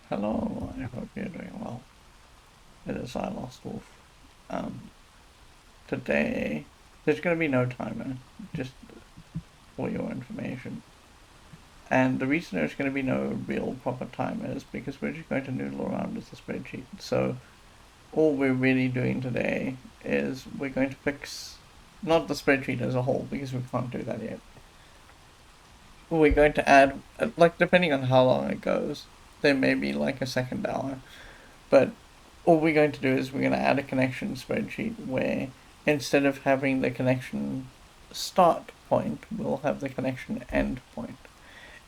Hello, I hope you're doing well. It is I, Lost Wolf. Um, Today, there's going to be no timer, just for your information. And the reason there's going to be no real proper timer is because we're just going to noodle around with the spreadsheet. So, all we're really doing today is we're going to fix, not the spreadsheet as a whole, because we can't do that yet. We're going to add, like, depending on how long it goes, there may be like a second hour. But all we're going to do is we're going to add a connection spreadsheet where instead of having the connection start point, we'll have the connection end point.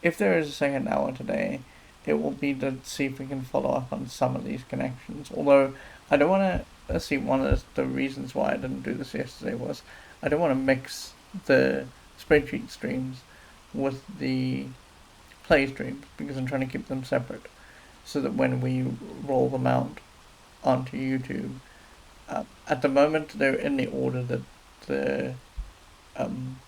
If there is a second hour today, it will be to see if we can follow up on some of these connections. Although I don't want to see, one of the reasons why I didn't do this yesterday was I don't want to mix the spreadsheet streams with the play streams because I'm trying to keep them separate so that when we roll them out onto YouTube, at the moment they're in the order that the um,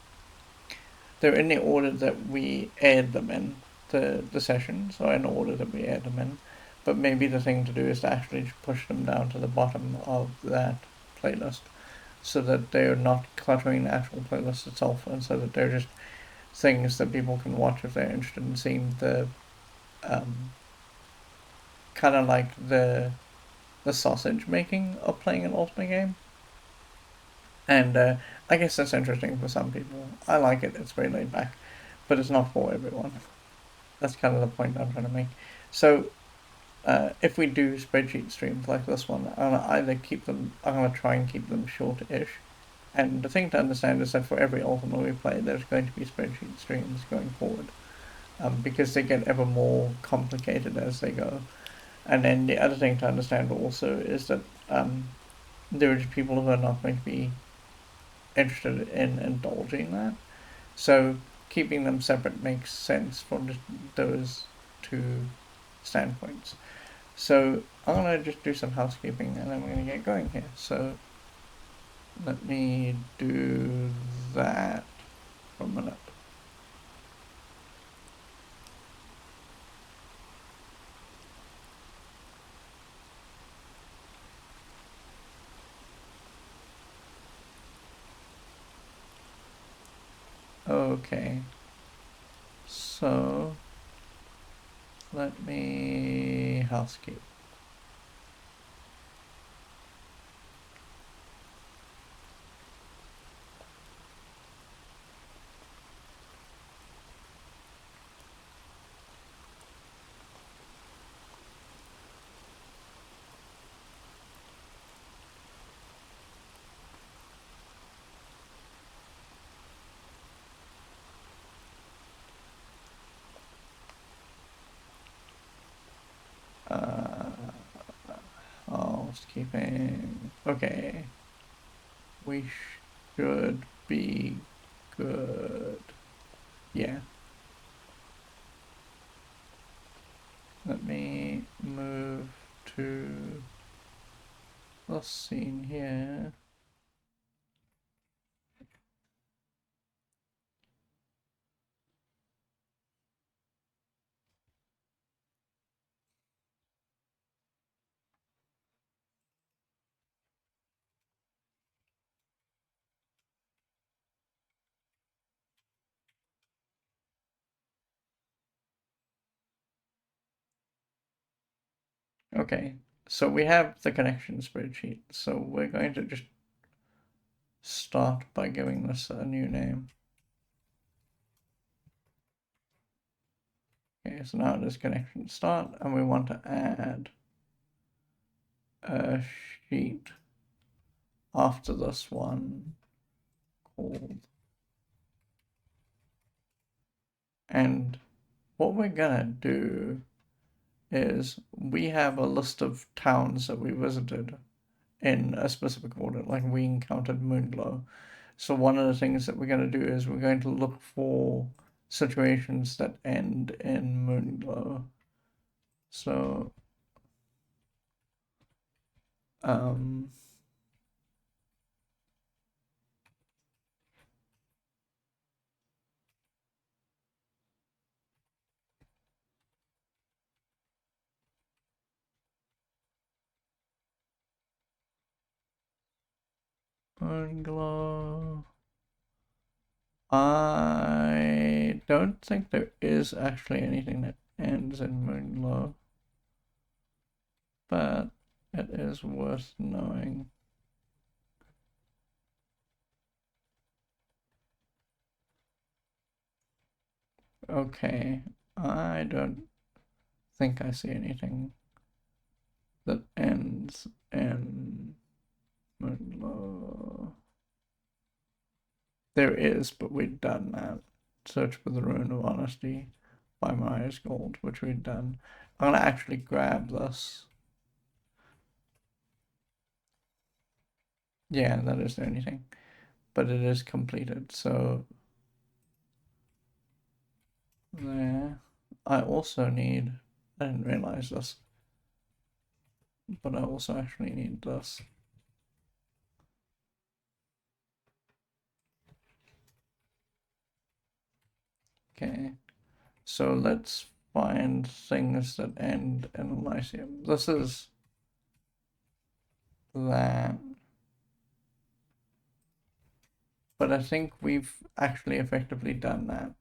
they're in the order that we aired them in the sessions, or in the order that we aired them in. But maybe the thing to do is to actually push them down to the bottom of that playlist, so that they're not cluttering the actual playlist itself, and so that they're just things that people can watch if they're interested in seeing the um, kind of like the sausage making of playing an Ultima game. And I guess that's interesting for some people. I like it, it's very laid back, but it's not for everyone. That's kind of the point I'm trying to make. So, if we do spreadsheet streams like this one, I'm gonna either keep them, I'm gonna try and keep them short-ish. And the thing to understand is that for every Ultima we play, there's going to be spreadsheet streams going forward, because they get ever more complicated as they go. And then the other thing to understand also is that there are people who are not going to be interested in indulging that. So keeping them separate makes sense from those two standpoints. So I'm gonna just do some housekeeping and then we're gonna get going here. So let me do that for a minute. Okay, so let me housekeep. Uh, Housekeeping. Okay, we should be good. Yeah. Let me move to the scene here. Okay, so we have the connection spreadsheet, so we're going to just start by giving this a new name. Okay, so now it is connection start, and we want to add a sheet after this one called, and what we're gonna do is we have a list of towns that we visited in a specific order, like we encountered Moonglow. So one of the things that we're going to do is we're going to look for situations that end in Moonglow. So um, Moonglow. I don't think there is actually anything that ends in Moonglow, but it is worth knowing. Okay, I don't think I see anything that ends in Moonglow. There is, but we'd done that. Search for the Rune of Honesty by Maya's Gold, which we'd done. I'm gonna actually grab this. Yeah, that is the only thing. But it is completed, so there. I also need, I didn't realize this, but I also actually need this. Okay, so let's find things that end in Elysium. This is that. But I think we've actually effectively done that,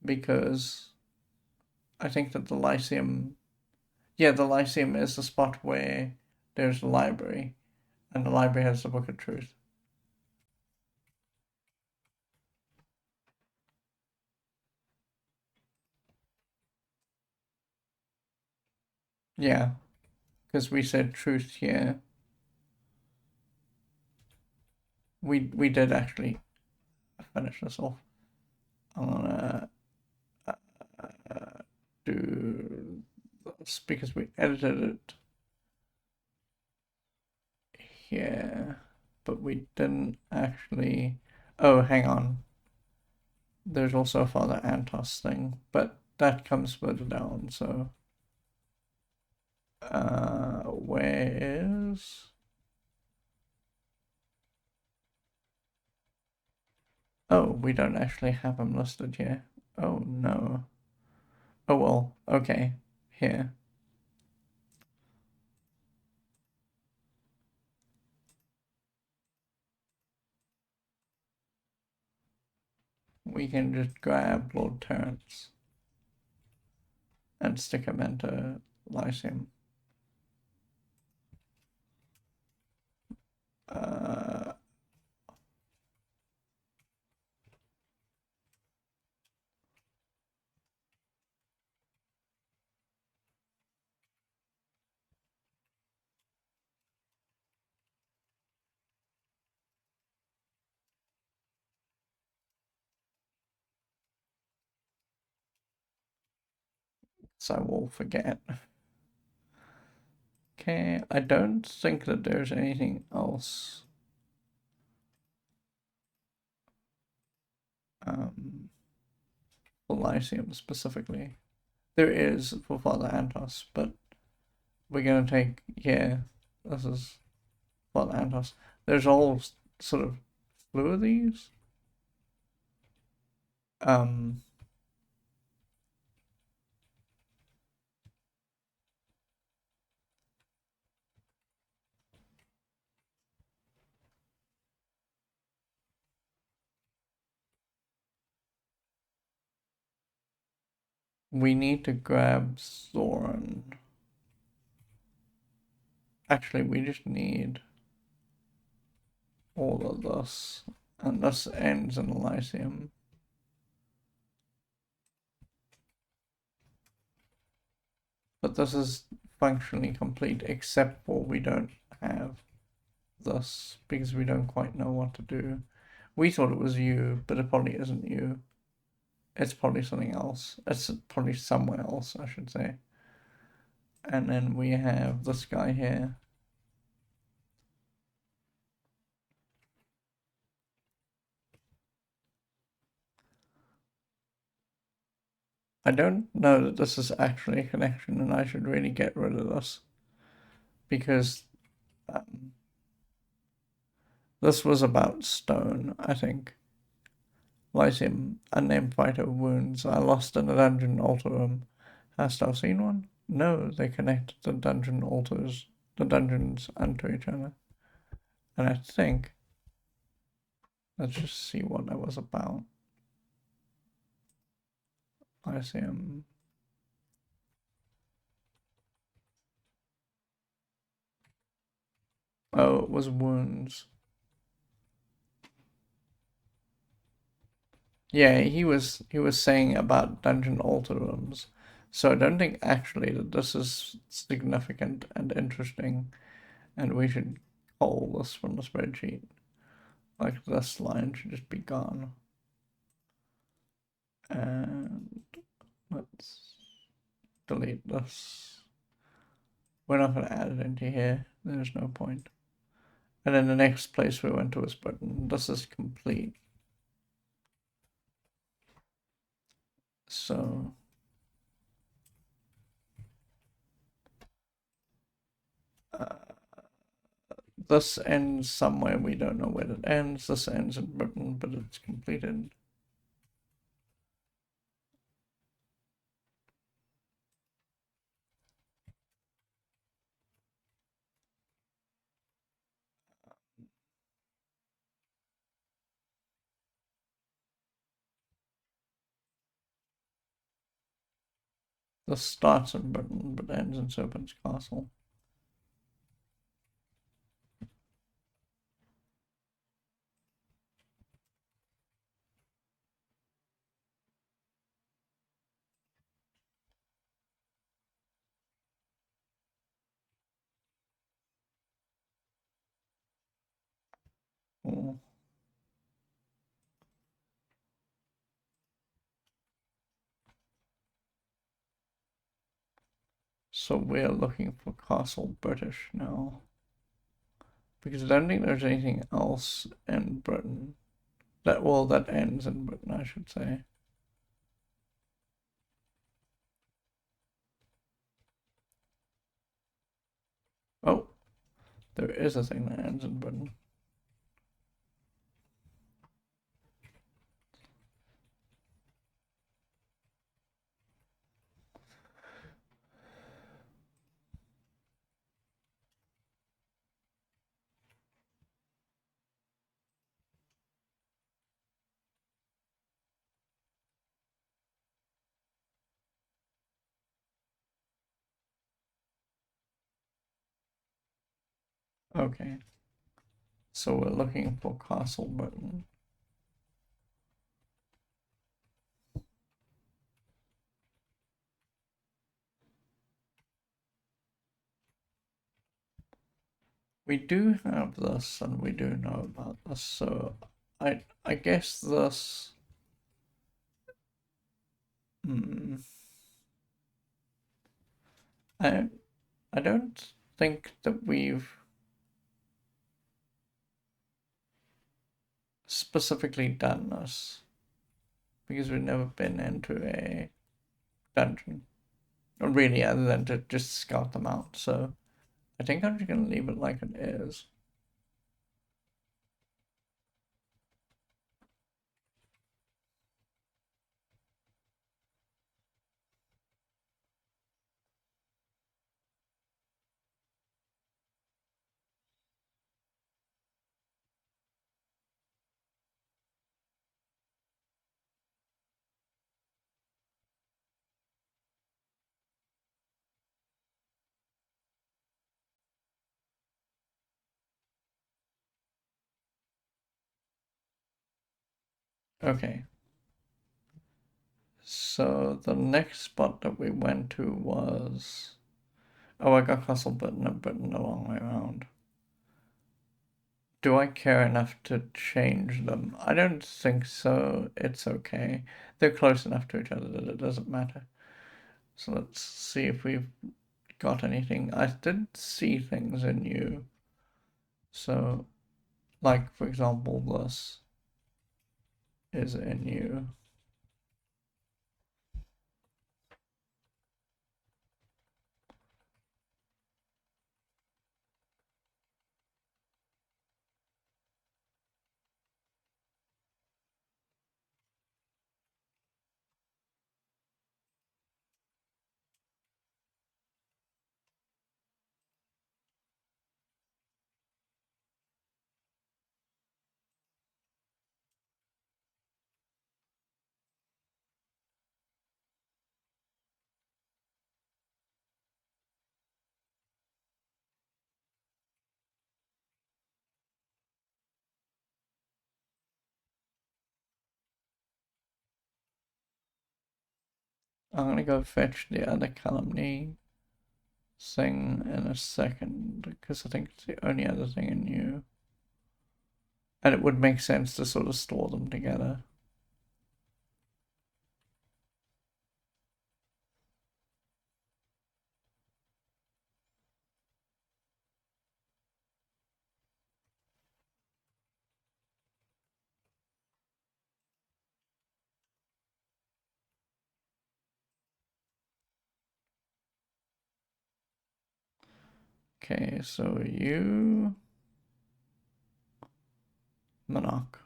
because I think that the Lyceum, yeah, the Lyceum is the spot where there's the library, and the library has the Book of Truth. Yeah, because we said truth here. We did actually finish this off. I'm gonna do this because we edited it here, but we didn't actually. Oh, hang on. There's also a Father Antos thing, but that comes further down. So, where is? Oh, we don't actually have him listed here. Oh no. Oh well. Okay. Here. We can just grab Lord Terrence and stick him into Lyceum. So I will forget. Okay, I don't think that there's anything else. For Lyceum specifically. There is for Father Antos, but we're gonna take, yeah, this is Father Antos. There's all sort of flew of these. We need to grab Thorin. Actually, we just need all of this, and this ends in Elysium. But this is functionally complete, except for we don't have this, because we don't quite know what to do. We thought it was you, but it probably isn't you. It's probably something else. It's probably somewhere else, I should say. And then we have this guy here. I don't know that this is actually a connection, and I should really get rid of this, because this was about stone, I think. Lysium, unnamed fighter wounds. I lost in a dungeon altar room. Hast thou seen one? No, they connect the dungeon altars, the dungeons unto each other. And I think Let's just see what that was about. ICM. Oh, it was wounds. Yeah, he was saying about dungeon altar rooms. So I don't think actually that this is significant and interesting, and we should call this from the spreadsheet. Like this line should just be gone. And let's delete this. We're not going to add it into here. There's no point. And then the next place we went to was button. This is complete. So this ends somewhere. We don't know where it ends. This ends in Britain, but it's completed. This starts in Britain, but ends in Serpent's Castle. Oh. So we're looking for Castle British now. Because I don't think there's anything else in Britain. That ends in Britain, I should say. Oh, there is a thing that ends in Britain. Okay. So we're looking for Castle Britain. We do have this, and we do know about this, so I guess this. I I don't think that we've specifically done this because we've never been into a dungeon, or really, other than to just scout them out. So I think I'm just gonna leave it like it is. Okay. So the next spot that we went to was. Oh, I got Castle Britain and Britain the long way around. Do I care enough to change them? I don't think so. It's okay. They're close enough to each other that it doesn't matter. So let's see if we've got anything. I did see things in you. So, like, for example, this is in you. I'm gonna go fetch the other calumny thing in a second, because I think it's the only other thing in you. And it would make sense to sort of store them together. Okay, so you... Monarch.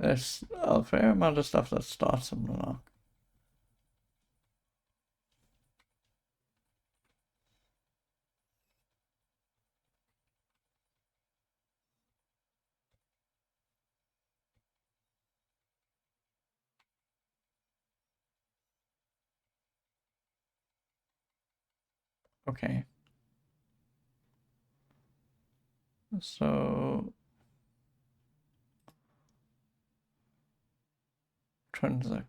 There's a fair amount of stuff that starts in Monarch. Okay. So... Transact.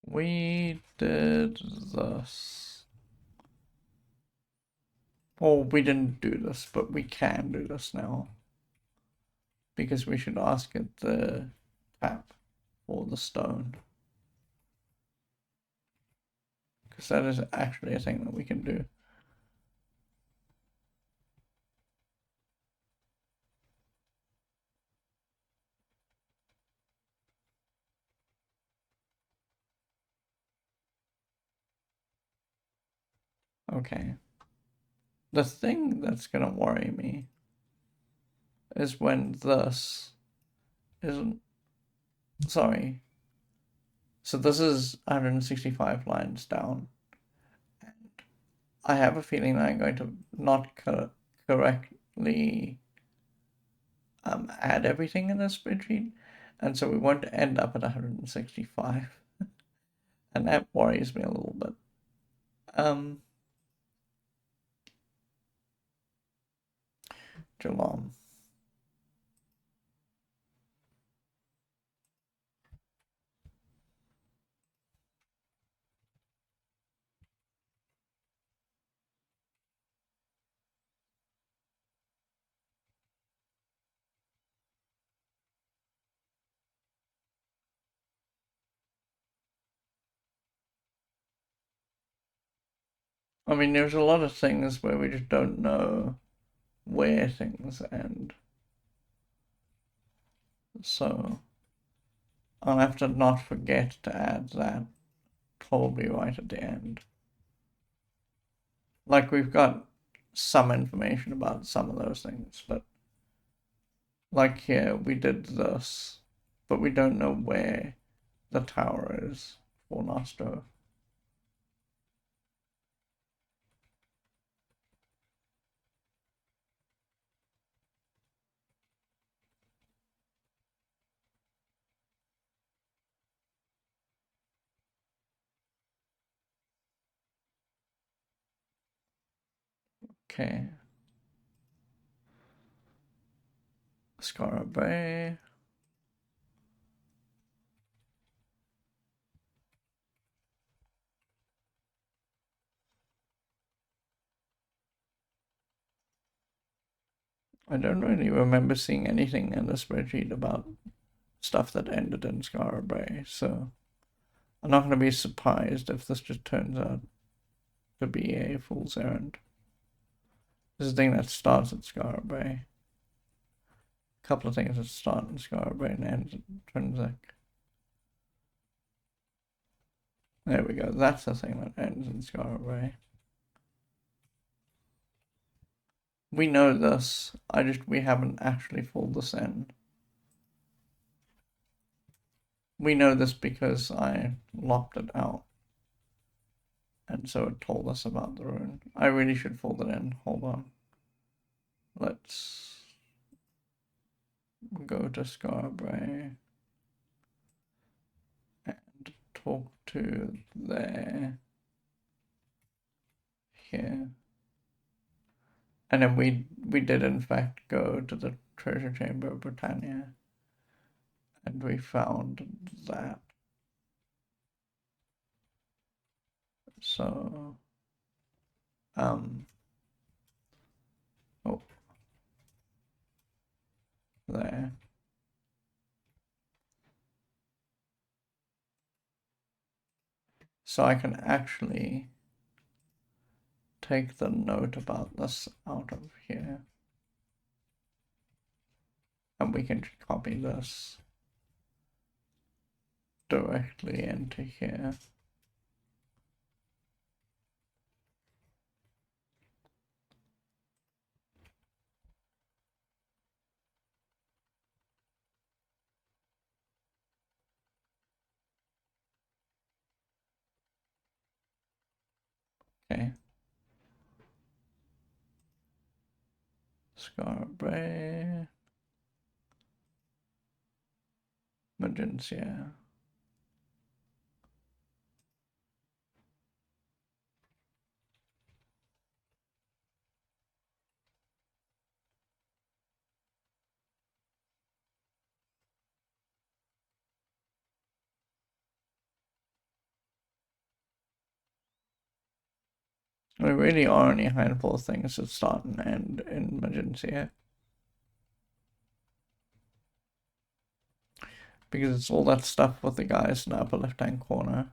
We did this. Well, we didn't do this, but we can do this now. Because we should ask it the tap for the stone. Because that is actually a thing that we can do. Okay. The thing that's gonna worry me is when this isn't... Sorry. So this is 165 lines down. And I have a feeling that I'm going to not correctly add everything in this spreadsheet. And so we won't end up at 165. And that worries me a little bit. Geelong. I mean, there's a lot of things where we just don't know where things end. So I'll have to not forget to add that probably right at the end. Like, we've got some information about some of those things, but like here, we did this, but we don't know where the tower is for Nostro. Okay. Scar Bay. I don't really remember seeing anything in the spreadsheet about stuff that ended in Scar Bay, so I'm not going to be surprised if this just turns out to be a fool's errand. This is a thing that starts at Scar Bay. A couple of things that start in Scar Bay and end at Trinsic. There we go. That's the thing that ends in Scar Bay. We know this. We haven't actually filled this in. We know this because I lopped it out. And so it told us about the rune. I really should fold it in. Hold on. Let's go to Scarborough and talk to there, here. And then we did in fact go to the treasure chamber of Britannia, and we found that. So, oh, there. So I can actually take the note about this out of here. And we can copy this directly into here. Okay. Scarbray. Magencia. There really are only a handful of things that start and end in Magencia. Because it's all that stuff with the guys in the upper left-hand corner.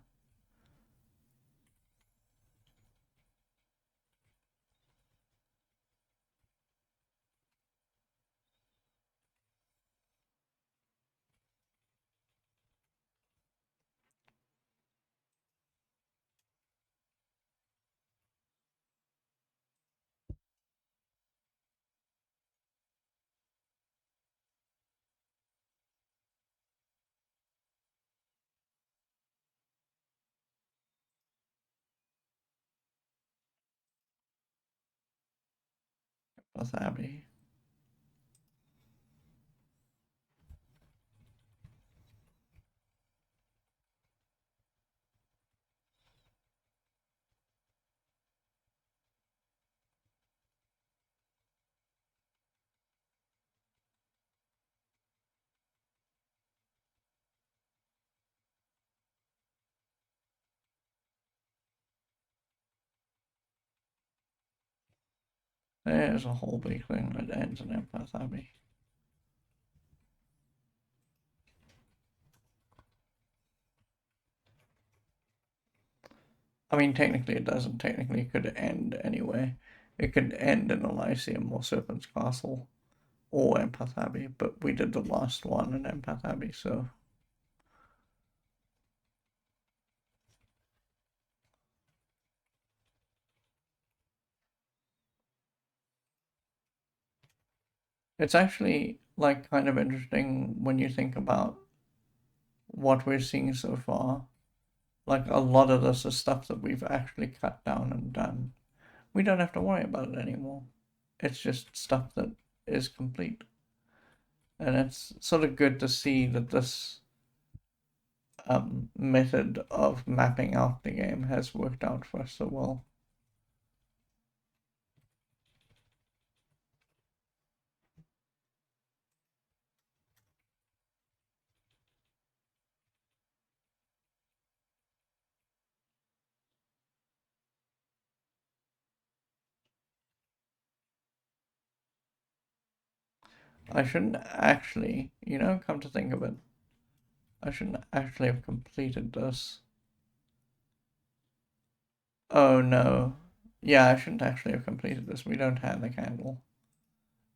With Abby. There's a whole big thing that ends in Empath Abbey. I mean, technically it doesn't. Technically it could end anyway. It could end in Elysium or Serpent's Castle or Empath Abbey, but we did the last one in Empath Abbey, so... It's actually, like, kind of interesting when you think about what we're seeing so far. Like, a lot of this is stuff that we've actually cut down and done. We don't have to worry about it anymore. It's just stuff that is complete. And it's sort of good to see that this method of mapping out the game has worked out for us so well. I shouldn't actually, come to think of it, I shouldn't actually have completed this. Oh no. Yeah, I shouldn't actually have completed this. We don't have the candle.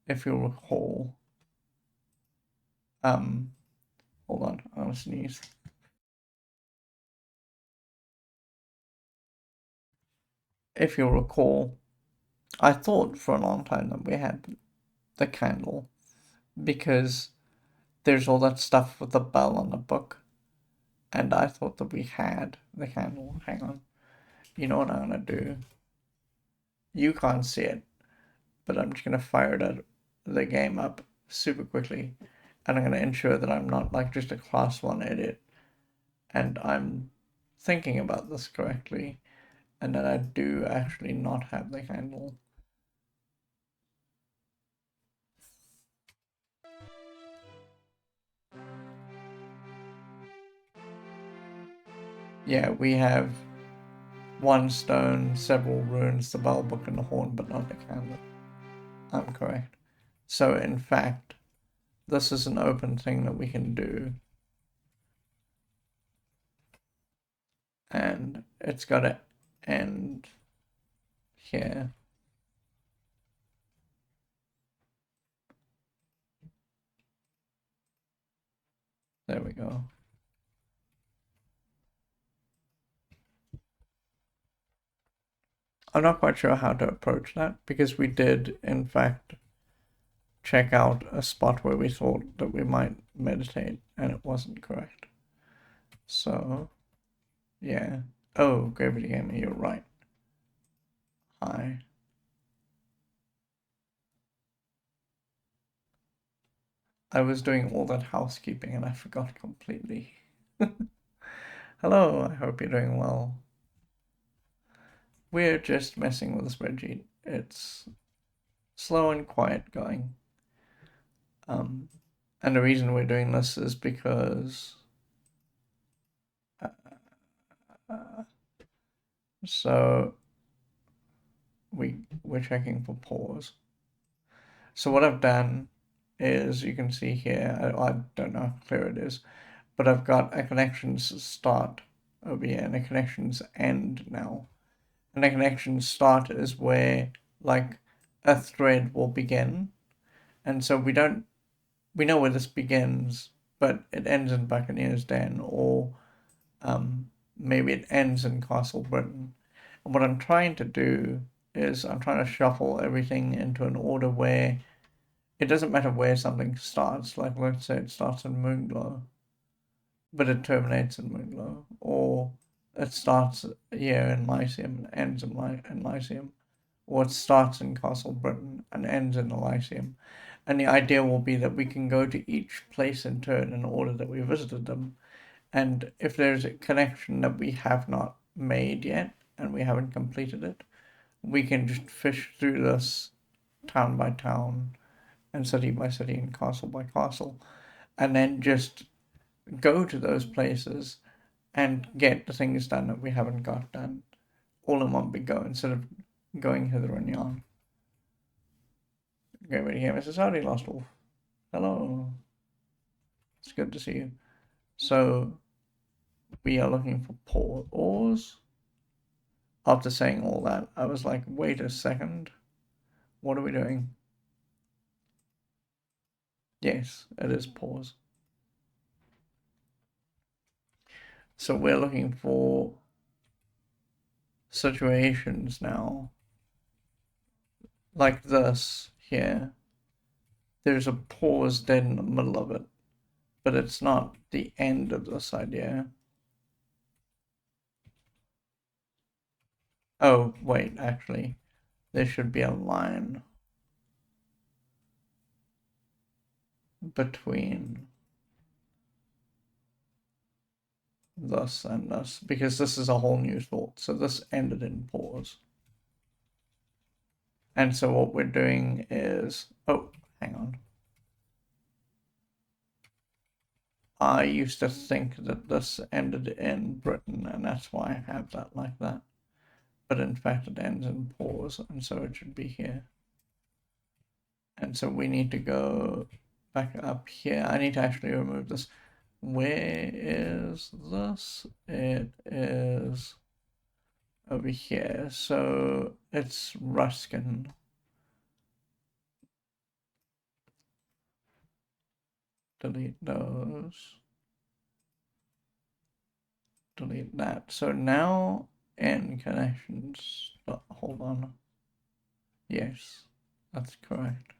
If you'll recall. Hold on, I'm gonna sneeze. If you'll recall, I thought for a long time that we had the candle because there's all that stuff with the bell on the book, and I thought that we had the candle. Hang on. You know what I'm gonna do? You can't see it, but I'm just gonna fire the game up super quickly, and I'm gonna ensure that I'm not like just a class 1 idiot, and I'm thinking about this correctly, and that I do actually not have the candle. Yeah, we have one stone, several runes, the bell book, and the horn, but not the candle. I'm correct. So, in fact, this is an open thing that we can do. And it's got to end here. There we go. I'm not quite sure how to approach that because we did, in fact, check out a spot where we thought that we might meditate and it wasn't correct. So, yeah. Oh, Gravity Gamer, you're right. Hi. I was doing all that housekeeping and I forgot completely. Hello, I hope you're doing well. We're just messing with the spreadsheet. It's slow and quiet going. And the reason we're doing this is because so we're checking for pause. So what I've done is you can see here, I don't know how clear it is, but I've got a connections start over here and a connections end now. And a connections start is where like a thread will begin. And so we know where this begins, but it ends in Buccaneers Den, or maybe it ends in Castle Britain. And what I'm trying to do is I'm trying to shuffle everything into an order where it doesn't matter where something starts. Like let's say it starts in Moonglow, but it terminates in Moonglow, or it starts here in Lyceum and ends in Lyceum, or it starts in Castle Britain and ends in Elysium. And the idea will be that we can go to each place in turn in order that we visited them. And if there's a connection that we have not made yet and we haven't completed it, we can just fish through this town by town and city by city and castle by castle, and then just go to those places and get the things done that we haven't got done all in one big go instead of going hither and yon. Okay, ready here, Mrs. Howdy, Lost Wolf. Hello. It's good to see you. So, we are looking for pause. After saying all that, I was like, wait a second. What are we doing? Yes, it is pause. So we're looking for situations now. Like this here. There's a pause dead in the middle of it, but it's not the end of this idea. Oh, wait, actually, there should be a line between this and this, because this is a whole new thought. So this ended in pause. And so what we're doing is, oh, hang on. I used to think that this ended in Britain, and that's why I have that like that. But in fact, it ends in pause, and so it should be here. And so we need to go back up here. I need to actually remove this. Where is this? It is over here. So it's Ruskin. Delete those. Delete that. So now in connections, hold on. Yes, that's correct.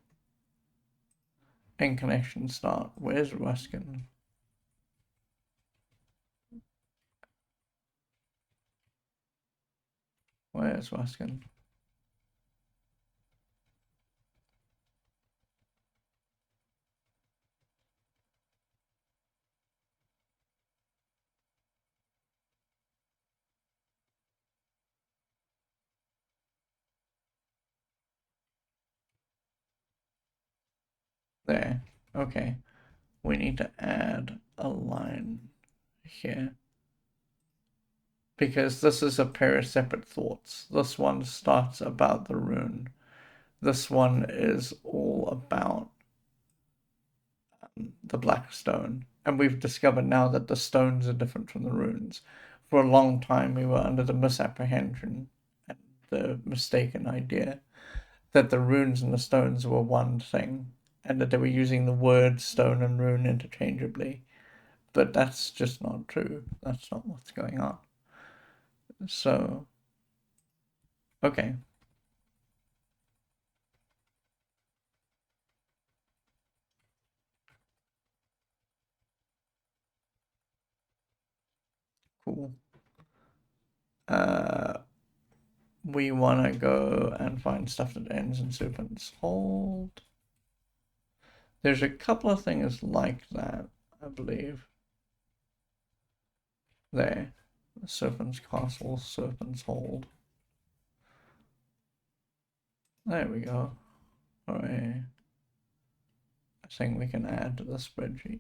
In connection start. Where's Ruskin? Where's Ruskin? There. Okay. We need to add a line here. Because this is a pair of separate thoughts. This one starts about the rune. This one is all about the black stone. And we've discovered now that the stones are different from the runes. For a long time, we were under the misapprehension and the mistaken idea that the runes and the stones were one thing, and that they were using the word stone and rune interchangeably. But that's just not true. That's not what's going on. So, okay. Cool. We want to go and find stuff that ends in serpent's hold. There's a couple of things like that, I believe. There. Serpent's castle, serpent's hold. There we go. Alright. I think we can add to the spreadsheet.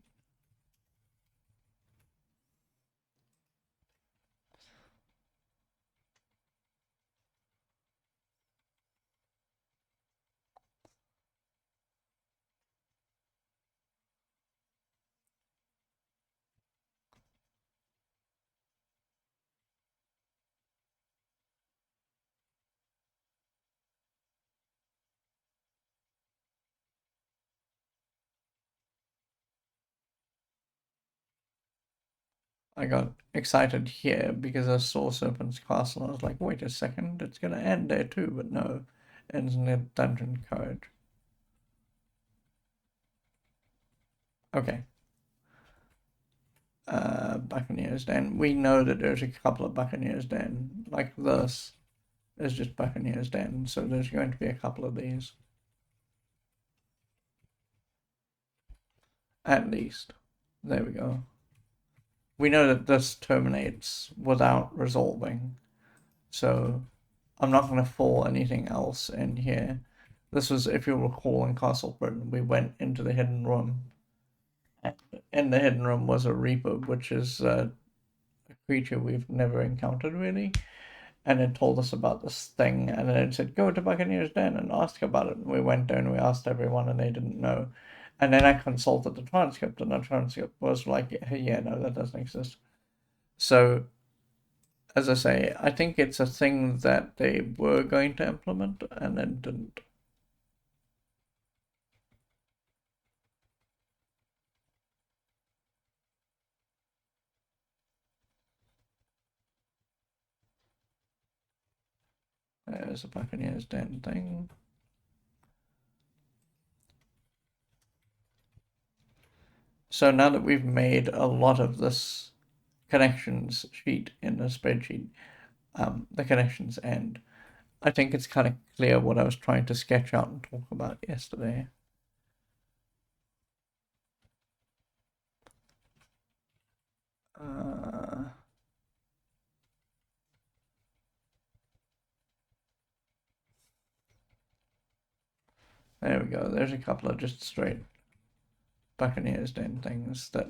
I got excited here because I saw Serpent's Castle. I was like, wait a second, it's going to end there too, but no, it ends in the dungeon code. Okay. Buccaneer's Den. We know that there's a couple of Buccaneer's Den. Like this is just Buccaneer's Den, so there's going to be a couple of these. At least. There we go. We know that this terminates without resolving, so I'm not going to fall anything else in here. This was, if you'll recall, in Castle Britain, we went into the hidden room. And in the hidden room was a Reaper, which is a creature we've never encountered really. And it told us about this thing, and then it said, go to Buccaneer's Den and ask about it. And we went there and we asked everyone, and they didn't know. And then I consulted the transcript, and the transcript was like, yeah, no, that doesn't exist. So, as I say, I think it's a thing that they were going to implement and then didn't. There's a Buccaneer's Den thing. So now that we've made a lot of this connections sheet in the spreadsheet, the connections end. I think it's kind of clear what I was trying to sketch out and talk about yesterday. There we go. There's a couple of just straight Buccaneer's Den things that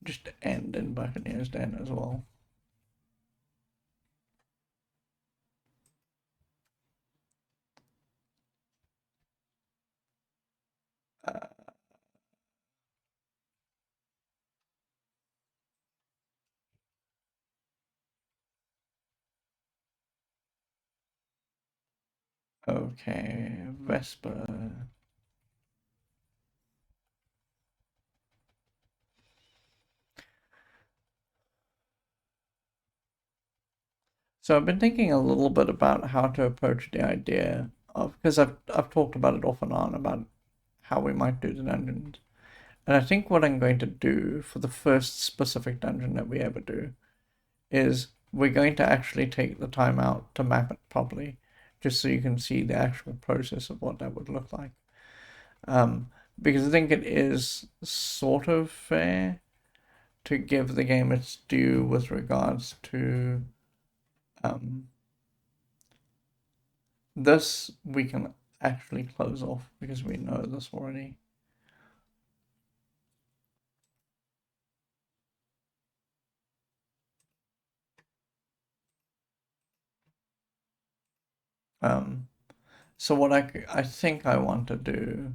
just end in Buccaneer's Den as well. Okay, Vesper. So I've been thinking a little bit about how to approach the idea of, because I've talked about it off and on about how we might do the dungeons. And I think what I'm going to do for the first specific dungeon that we ever do is we're going to actually take the time out to map it properly, just so you can see the actual process of what that would look like. Because I think it is sort of fair to give the game its due with regards to this. We can actually close off because we know this already. So what I think I want to do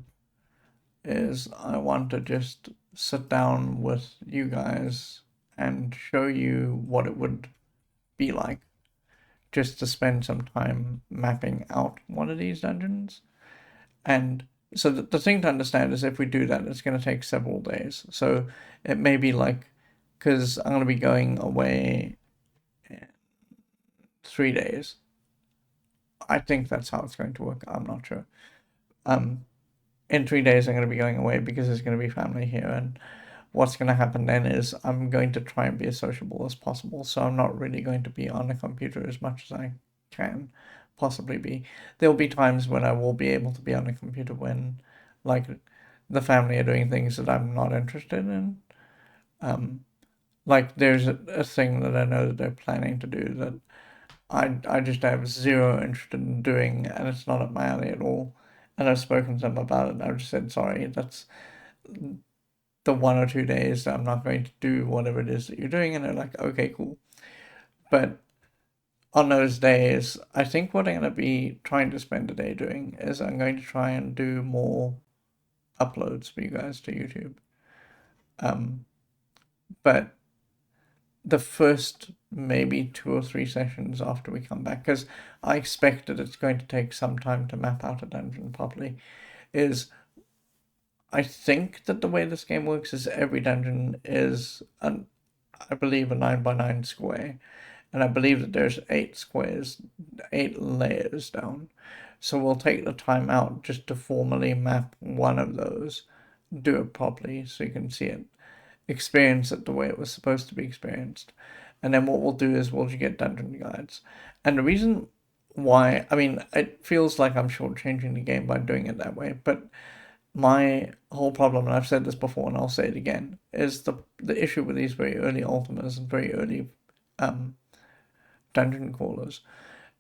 is I want to just sit down with you guys and show you what it would be like just to spend some time mapping out one of these dungeons. And so the thing to understand is if we do that, it's going to take several days. So it may be like, because I'm going to be going away in 3 days. I think that's how it's going to work. I'm not sure. In 3 days, I'm going to be going away because there's going to be family here. And what's going to happen then is I'm going to try and be as sociable as possible. So I'm not really going to be on the computer as much as I can possibly be. There'll be times when I will be able to be on the computer when, like, the family are doing things that I'm not interested in. Like, there's a thing that I know that they're planning to do that I just have zero interest in doing, and it's not up my alley at all. And I've spoken to them about it, and I've just said, sorry, that's the 1 or 2 days that I'm not going to do whatever it is that you're doing. And they're like, okay, cool. But on those days, I think what I'm going to be trying to spend the day doing is I'm going to try and do more uploads for you guys to YouTube. But the first maybe 2 or 3 sessions after we come back, because I expect that it's going to take some time to map out a dungeon properly, is I think that the way this game works is every dungeon is I believe a 9 by 9 square, and I believe that there's 8 squares, 8 layers down. So we'll take the time out just to formally map one of those, do it properly so you can see it, experience it the way it was supposed to be experienced. And then what we'll do is we'll get dungeon guides. And the reason why, I mean, it feels like I'm shortchanging the game by doing it that way, but my whole problem, and I've said this before and I'll say it again, is the issue with these very early Ultimas and very early dungeon crawlers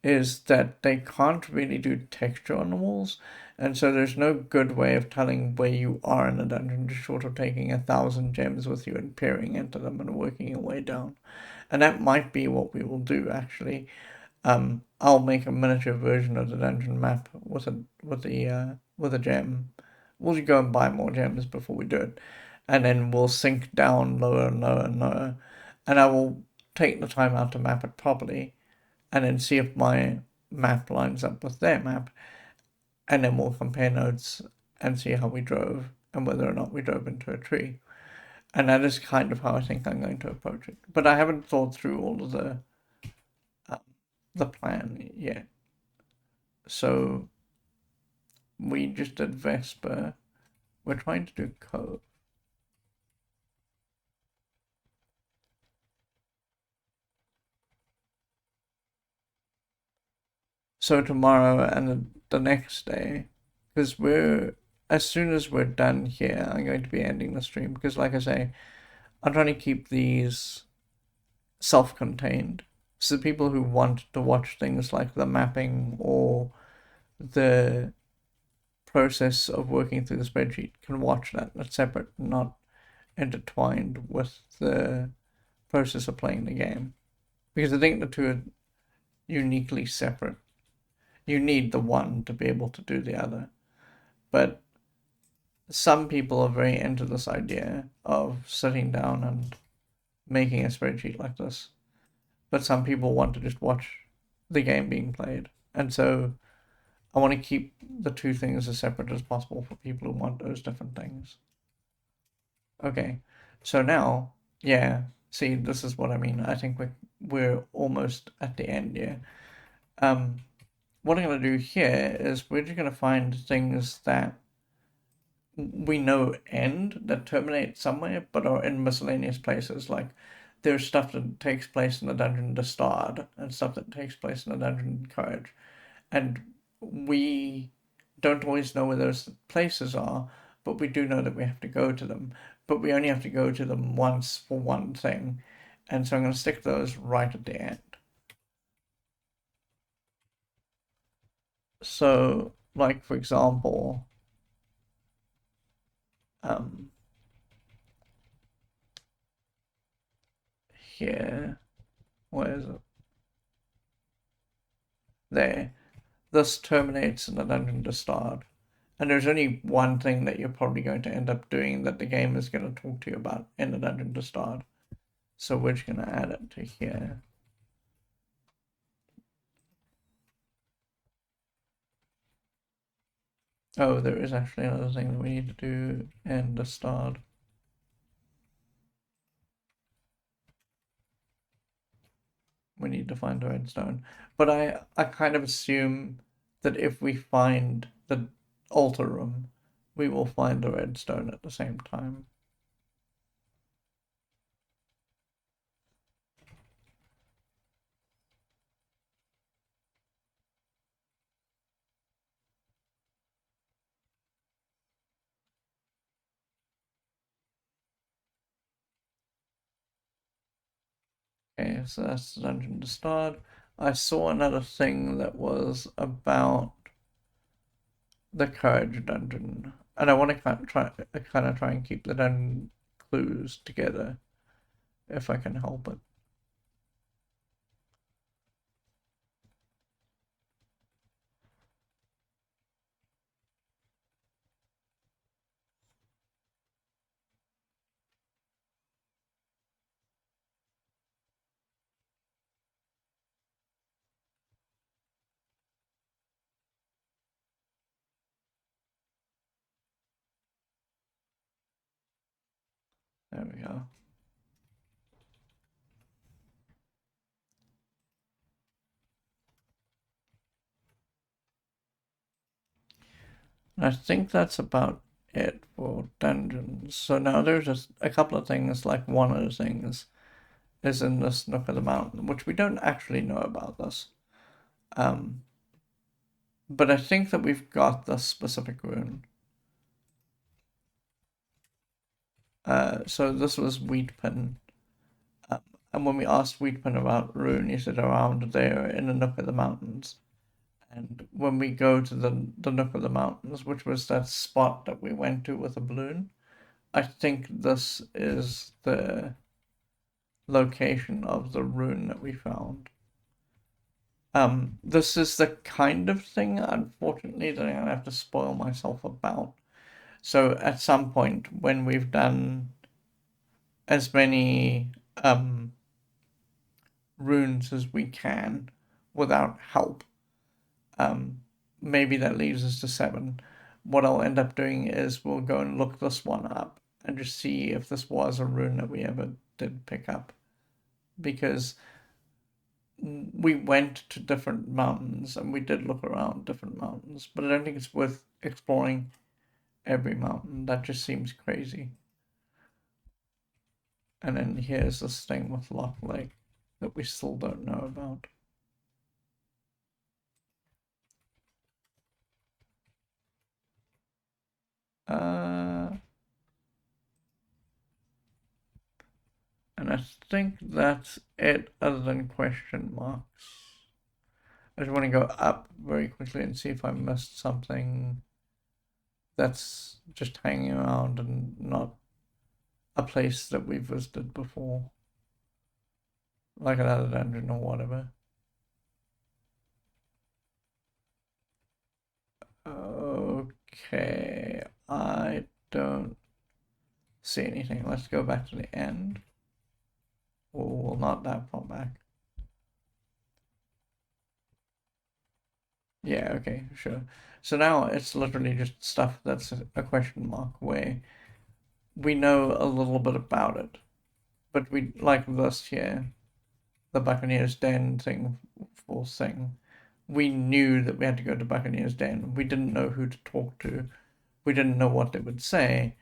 is that they can't really do texture on the walls, and so there's no good way of telling where you are in a dungeon, just short of taking 1,000 gems with you and peering into them and working your way down. And that might be what we will do actually. I'll make a miniature version of the dungeon map with a gem. We'll go and buy more gems before we do it, and then we'll sink down lower and lower and lower, and I will take the time out to map it properly, and then see if my map lines up with their map, and then we'll compare notes and see how we drove and whether or not we drove into a tree. And that is kind of how I think I'm going to approach it. But I haven't thought through all of the plan yet. So we just did Vesper. We're trying to do Cove. So tomorrow and the next day, because as soon as we're done here, I'm going to be ending the stream because, like I say, I'm trying to keep these self-contained. So people who want to watch things like the mapping or the process of working through the spreadsheet can watch that. That's separate, not intertwined with the process of playing the game. Because I think the two are uniquely separate. You need the one to be able to do the other. But some people are very into this idea of sitting down and making a spreadsheet like this. But some people want to just watch the game being played. And so I want to keep the two things as separate as possible for people who want those different things. Okay, so now, yeah, see, this is what I mean. I think we're almost at the end here. What I'm going to do here is we're just going to find things that we know end, that terminate somewhere, but are in miscellaneous places. Like there's stuff that takes place in the dungeon Discard and stuff that takes place in the dungeon Encourage. And we don't always know where those places are, but we do know that we have to go to them. But we only have to go to them once for one thing. And so I'm going to stick those right at the end. So, like, for example, here, where is it? There. This terminates in the dungeon Discard. And there's only one thing that you're probably going to end up doing that the game is going to talk to you about in the dungeon Discard. So we're just going to add it to here. Oh, there is actually another thing that we need to do in Discard. We need to find the redstone. But I kind of assume that if we find the altar room, we will find the redstone at the same time. Okay, so that's the dungeon Discard. I saw another thing that was about the courage dungeon, and I want to kind of try and keep the dungeon clues together if I can help it. There we go. I think that's about it for dungeons. So now there's just a couple of things, like one of the things is in this nook of the mountain, which we don't actually know about this. But I think that we've got this specific rune. So this was Wheatpin. And when we asked Wheatpin about rune, he said around there in the nook of the mountains. And when we go to the nook of the mountains, which was that spot that we went to with a balloon, I think this is the location of the rune that we found. This is the kind of thing, unfortunately, that I'm gonna have to spoil myself about. So at some point, when we've done as many runes as we can without help, maybe that leaves us to 7. What I'll end up doing is we'll go and look this one up and just see if this was a rune that we ever did pick up. Because we went to different mountains and we did look around different mountains, but I don't think it's worth exploring every mountain. That just seems crazy. And then here's this thing with Lock Lake that we still don't know about. And I think that's it, other than question marks. I just want to go up very quickly and see if I missed something that's just hanging around and not a place that we've visited before. Like another dungeon or whatever. Okay, I don't see anything. Let's go back to the end. Oh, well, not that far back. Yeah, okay, sure. So now it's literally just stuff that's a question mark where we know a little bit about it, but we like this here, the Buccaneers Den thing, for thing. We knew that we had to go to Buccaneers Den. We didn't know who to talk to. We didn't know what they would say,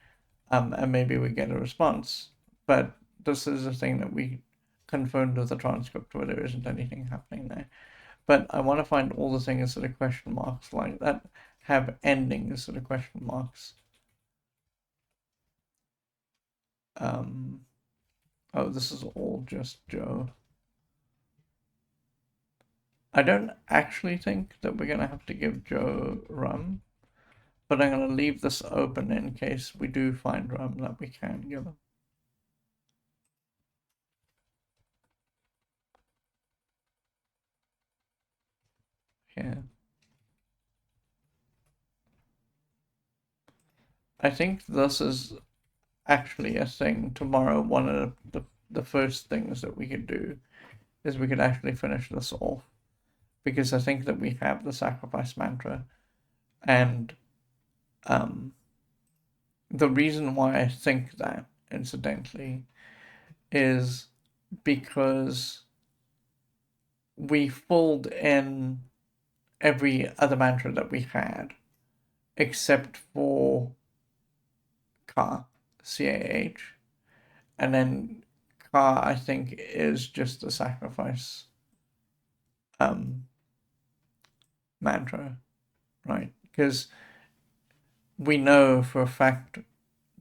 and maybe we get a response. But this is a thing that we confirmed with the transcript where there isn't anything happening there. But I want to find all the things that are question marks like that have endings that are question marks. Um, oh, this is all just Joe. I don't actually think that we're going to have to give Joe rum, but I'm going to leave this open in case we do find rum that we can give him. Yeah. I think this is actually a thing tomorrow. One of the first things that we could do is we could actually finish this off, because I think that we have the sacrifice mantra, and the reason why I think that, incidentally, is because we filled in every other mantra that we had except for Ka, CAH, and then Ka, I think, is just the sacrifice mantra, right? Because we know for a fact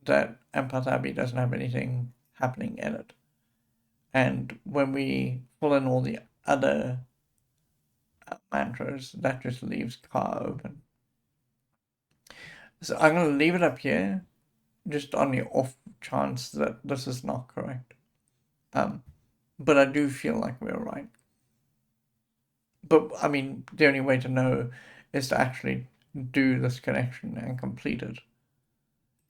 that Empath Abbey doesn't have anything happening in it. And when we pull in all the other mantras, that just leaves Ka open. So I'm going to leave it up here, just on the off chance that this is not correct. But I do feel like we're right. But I mean, the only way to know is to actually do this connection and complete it.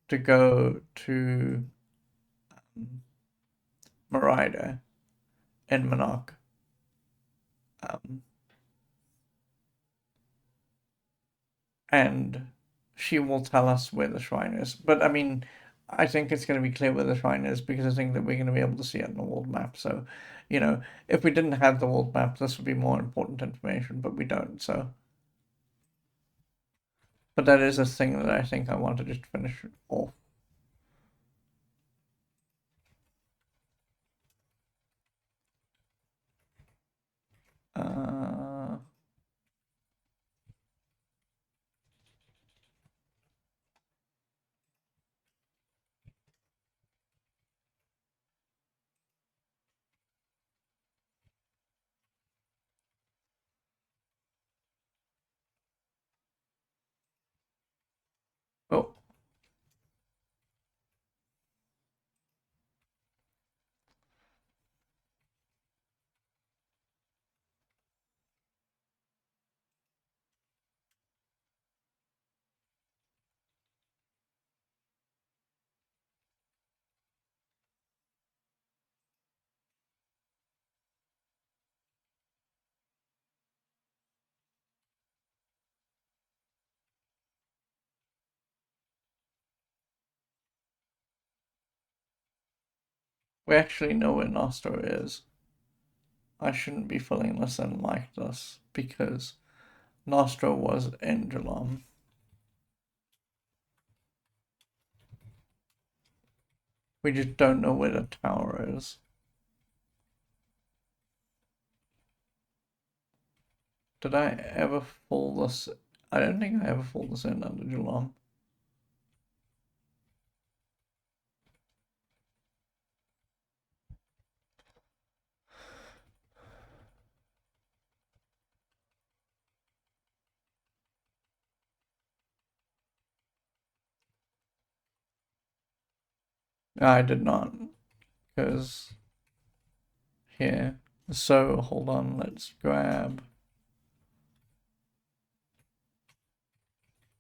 To go to Merida in Monarch. Um, and she will tell us where the shrine is. But I mean, I think it's going to be clear where the shrine is because I think that we're going to be able to see it on the world map. So, if we didn't have the world map, this would be more important information, but we don't. So, but that is a thing that I think I want to just finish off. Uh, oh, we actually know where Nostro is. I shouldn't be filling this in like this because Nostro was in Geelong. We just don't know where the tower is. Did I ever fold this? I don't think I ever fold this in under Geelong. No, I did not, because here. So hold on, let's grab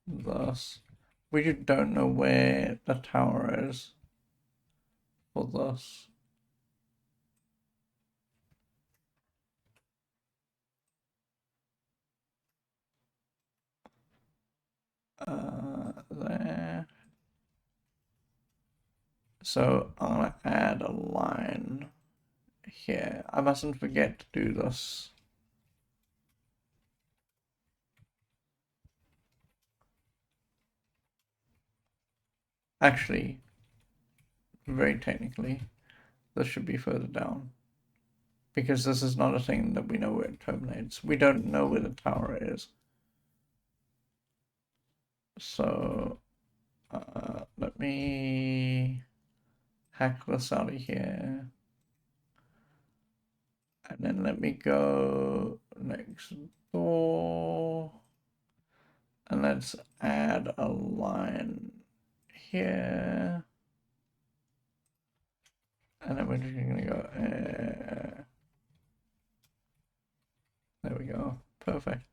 this. We just don't know where the tower is for this. So I'm gonna add a line here. I mustn't forget to do this. Actually, very technically, this should be further down. Because this is not a thing that we know where it terminates. We don't know where the tower is. So let me hack this out of here. And then let me go next door. And let's add a line here. And then we're just gonna go, there we go, perfect.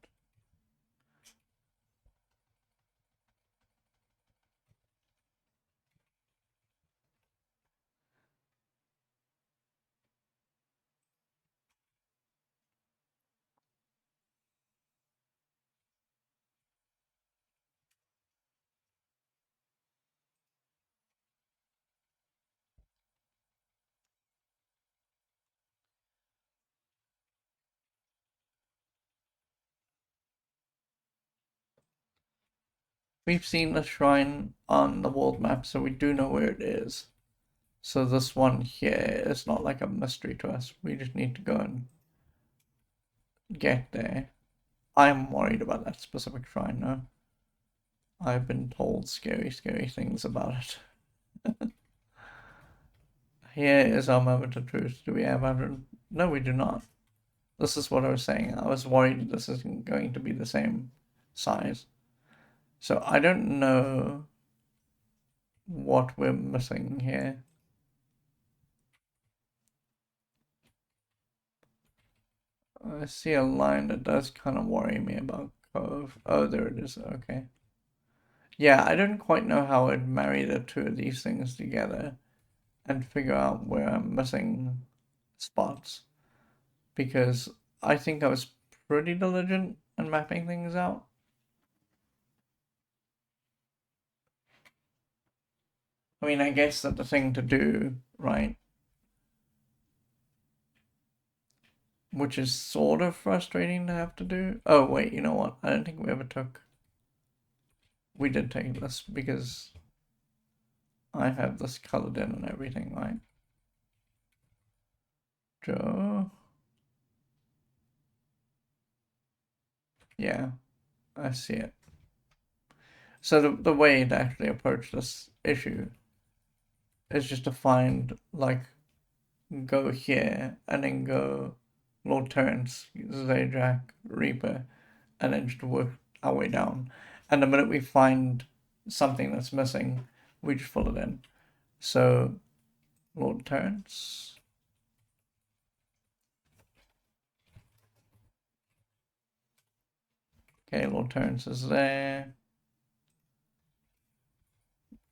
We've seen the shrine on the world map, so we do know where it is. So this one here is not like a mystery to us. We just need to go and get there. I'm worried about that specific shrine now. I've been told scary, scary things about it. Here is our moment of truth. Do we have 100? No, we do not. This is what I was saying. I was worried this isn't going to be the same size. So I don't know what we're missing here. I see a line that does kind of worry me about Cove. Oh, there it is. Okay. Yeah, I don't quite know how I'd marry the two of these things together and figure out where I'm missing spots. Because I think I was pretty diligent in mapping things out. I mean, I guess that the thing to do, right? Which is sort of frustrating to have to do. Oh, wait, you know what? I don't think we ever took. We did take this because I have this colored in and everything, right? Joe. Yeah, I see it. So the way to actually approach this issue is just to find, like, go here and then go Lord Terrence, Zajac, Reaper, and then just work our way down. And the minute we find something that's missing, we just fill it in. So, Lord Terrence. Okay, Lord Terrence is there.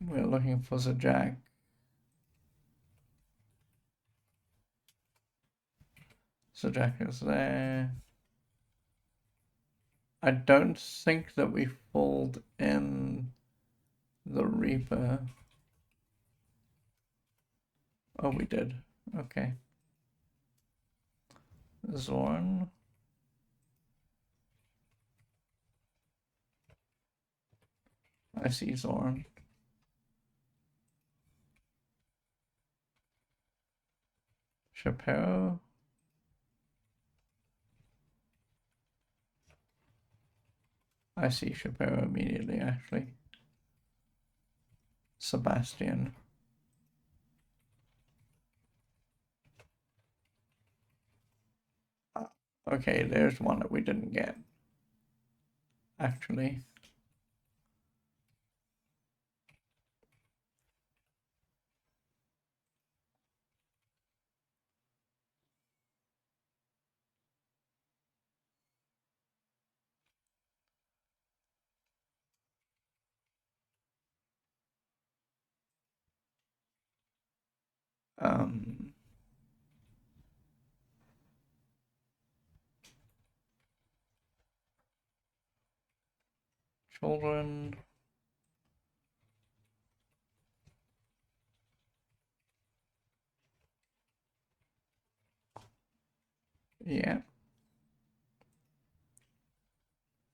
We're looking for Zajac. Zajac is there. I don't think that we filled in the Reaper. Oh, we did. Okay. Zorn. I see Zorn. Shapiro. I see Shapiro immediately, actually. Sebastian. Okay, there's one that we didn't get, actually. Um, children. Yeah.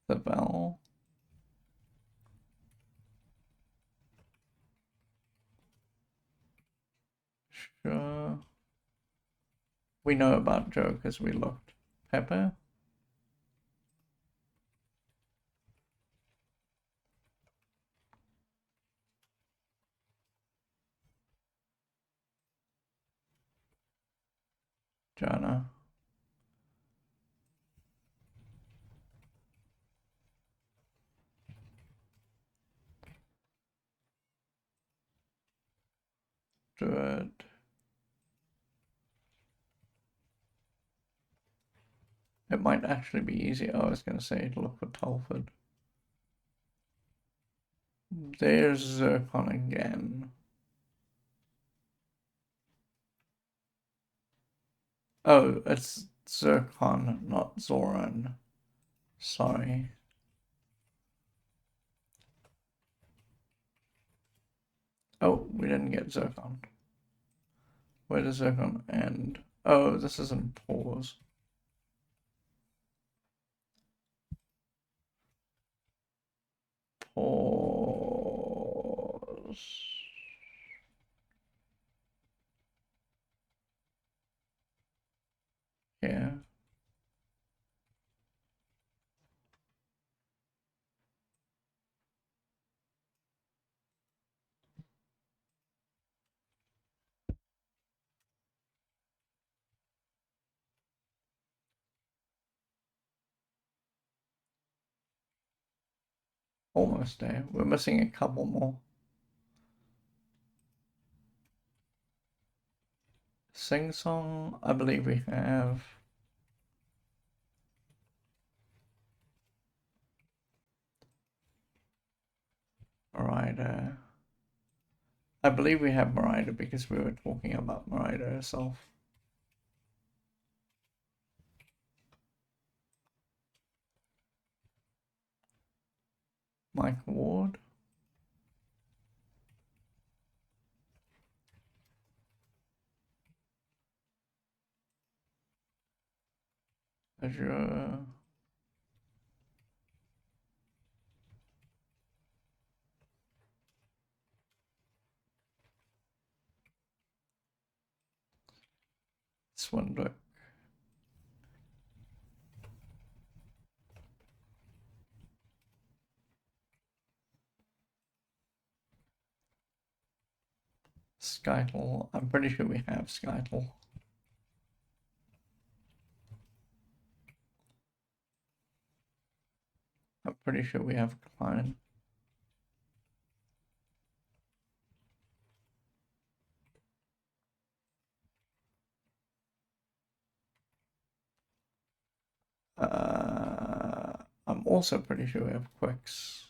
The bell. Sure. We know about Joe because we looked. Pepper. Jana. Druid. It might actually be easier. I was going to say to look for Telford. There's Zircon again. Oh, it's Zircon, not Zoran. Sorry. Oh, we didn't get Zircon. Where does Zircon end? Oh, this isn't pause. Pause. Yeah. Almost there. We're missing a couple more. Sing song, I believe we have. Marida. I believe we have Marida because we were talking about Marida herself. Mike Ward. Azure. Swindler. Skytle. I'm pretty sure we have Skytle. I'm pretty sure we have Klein. I'm also pretty sure we have Quicks.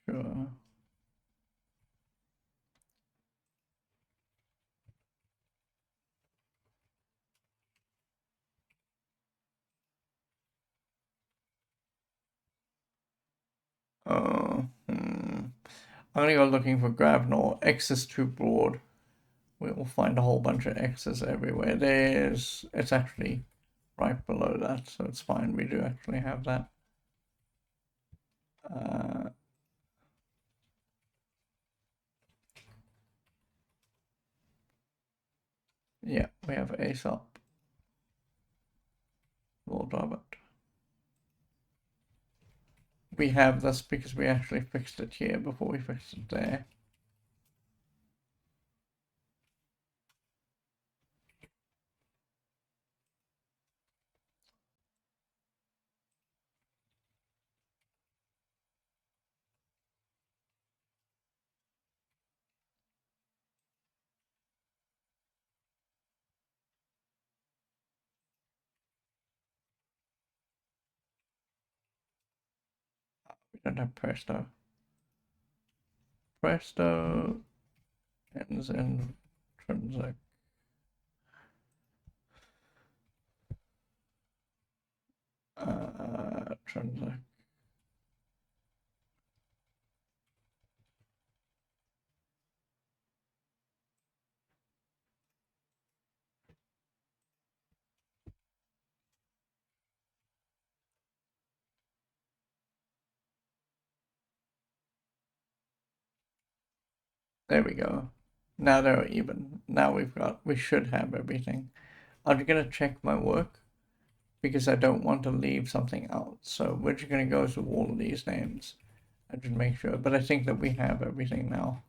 Sure. I'm gonna go looking for Gravnor. X is too broad. We will find a whole bunch of X's everywhere. It's actually right below that, so it's fine. We do actually have that. Yeah, we have Aesop. Lord Robert. We have this because we actually fixed it here before we fixed it there. We don't have Presto. Presto ends in intrinsic. Intrinsic. There we go. Now they're even. Now we should have everything. I'm gonna check my work because I don't want to leave something out. So we're just gonna go through all of these names and just make sure. But I think that we have everything now.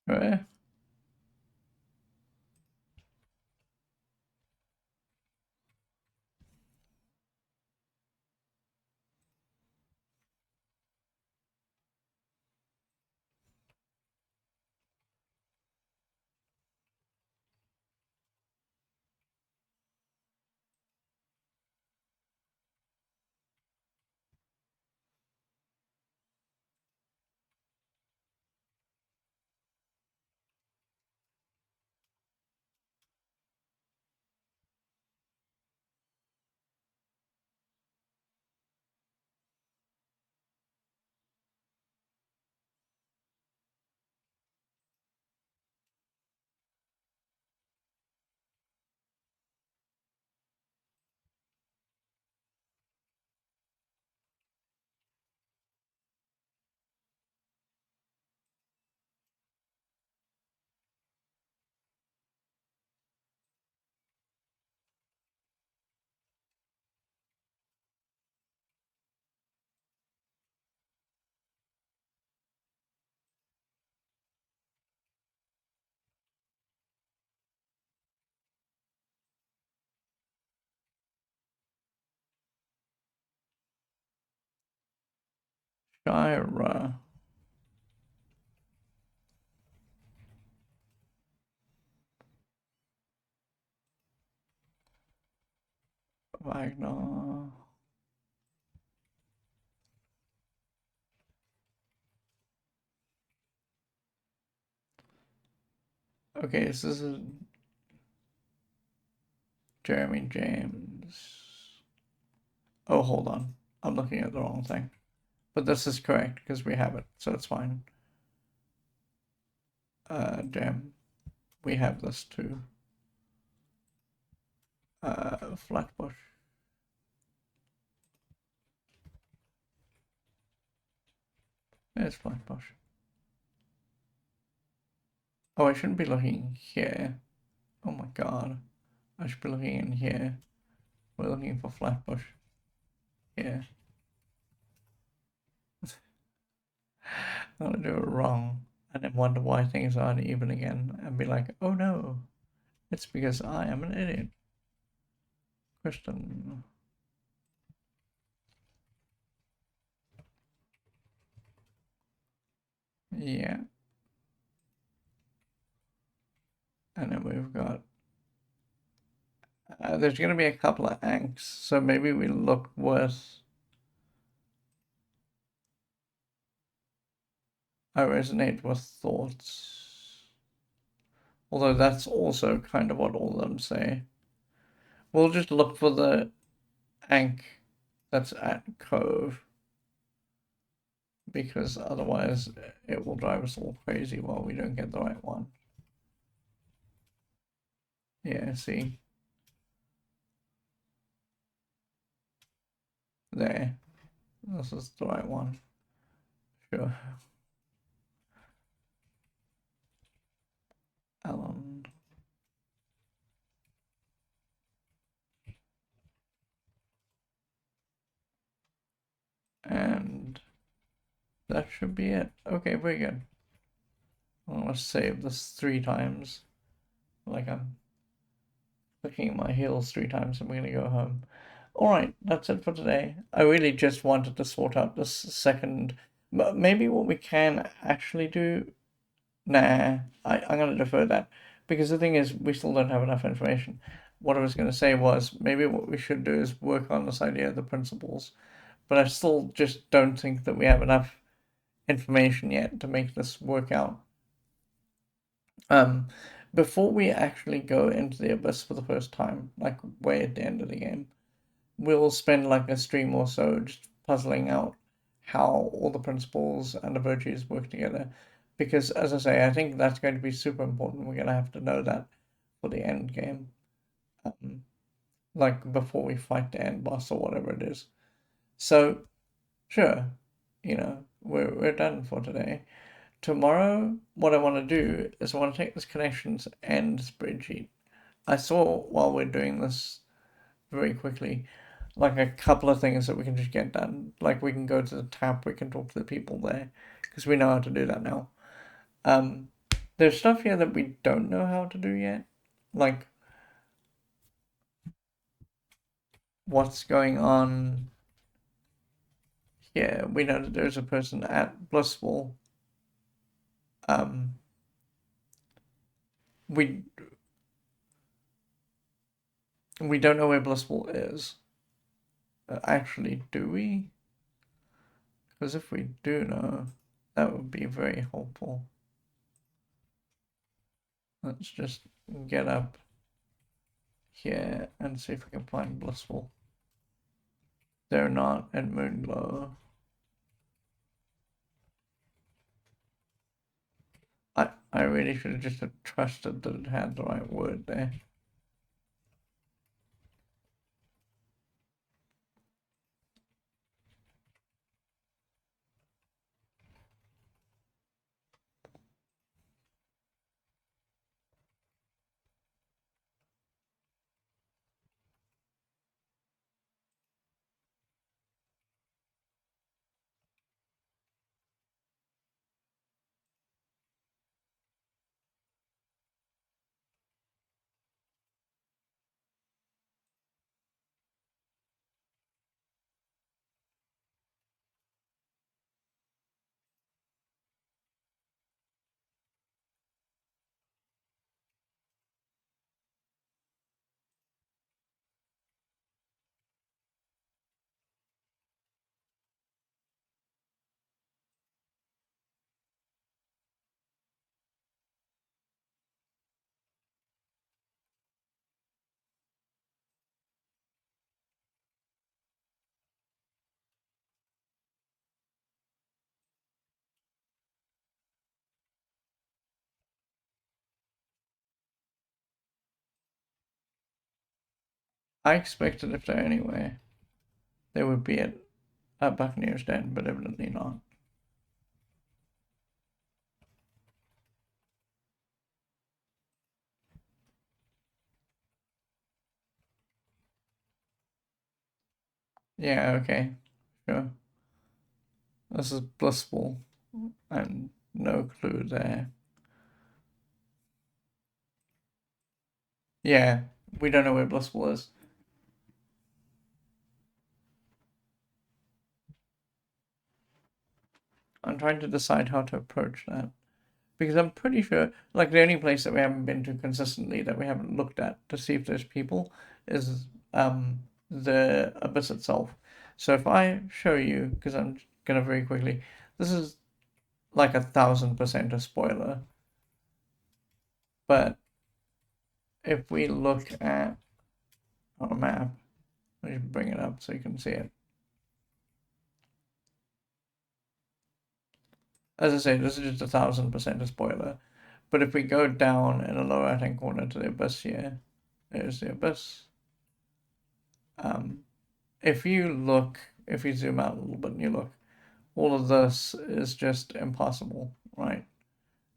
Right? Shira. Wagner. Okay, so this is Jeremy James. Oh, hold on. I'm looking at the wrong thing. But this is correct because we have it, so it's fine. Jam. We have this too. Flatbush. There's Flatbush. Oh, I shouldn't be looking here. Oh my god. I should be looking in here. We're looking for Flatbush. Here. I'm gonna do it wrong and then wonder why things aren't even again and be like, oh no, it's because I am an idiot. Kristen. Yeah. And then we've got there's going to be a couple of anks, so maybe we look with I resonate with thoughts. Although that's also kind of what all of them say. We'll just look for the ank that's at Cove, because otherwise it will drive us all crazy while we don't get the right one. Yeah, see? there. This is the right one. Sure. Alan. And that should be it. Okay, very good. I'm gonna save this 3 times. Like I'm looking at my heels 3 times and we're gonna go home. Alright, that's it for today. I really just wanted to sort out this second. But maybe what we can actually do. Nah, I'm gonna defer that. Because the thing is, we still don't have enough information. What I was gonna say was maybe what we should do is work on this idea of the principles. But I still just don't think that we have enough information yet to make this work out. Before we actually go into the abyss for the first time, like way at the end of the game, we'll spend like a stream or so just puzzling out how all the principles and the virtues work together. Because as I say, I think that's going to be super important. We're gonna have to know that for the end game. Like before we fight the end boss or whatever it is. So sure, we're done for today. Tomorrow, what I want to do is I want to take this connections and spreadsheet. I saw while we're doing this very quickly, like a couple of things that we can just get done. Like we can go to the tap, we can talk to the people there, because we know how to do that now. There's stuff here that we don't know how to do yet, like what's going on here. We know that there's a person at Blissful. We we don't know where Blissful is. Actually, do we? Because if we do know, that would be very helpful. Let's just get up here and see if we can find Blissful. They're not at Moonglow. I really should have just trusted that it had the right word there. I expected if they're anywhere, they would be at Buccaneer's Den, but evidently not. Yeah, okay, sure. This is Blissful, and no clue there. Yeah, we don't know where Blissful is. I'm trying to decide how to approach that. Because I'm pretty sure, like, the only place that we haven't been to consistently that we haven't looked at to see if there's people is the abyss itself. So if I show you, because I'm gonna very quickly, this is like 1,000% a spoiler. But if we look at our map, let me bring it up so you can see it. As I say, this is just 1,000% a spoiler. But if we go down in the lower right hand corner to the abyss here, there's the abyss. If you look if you zoom out a little bit and you look, all of this is just impossible, right?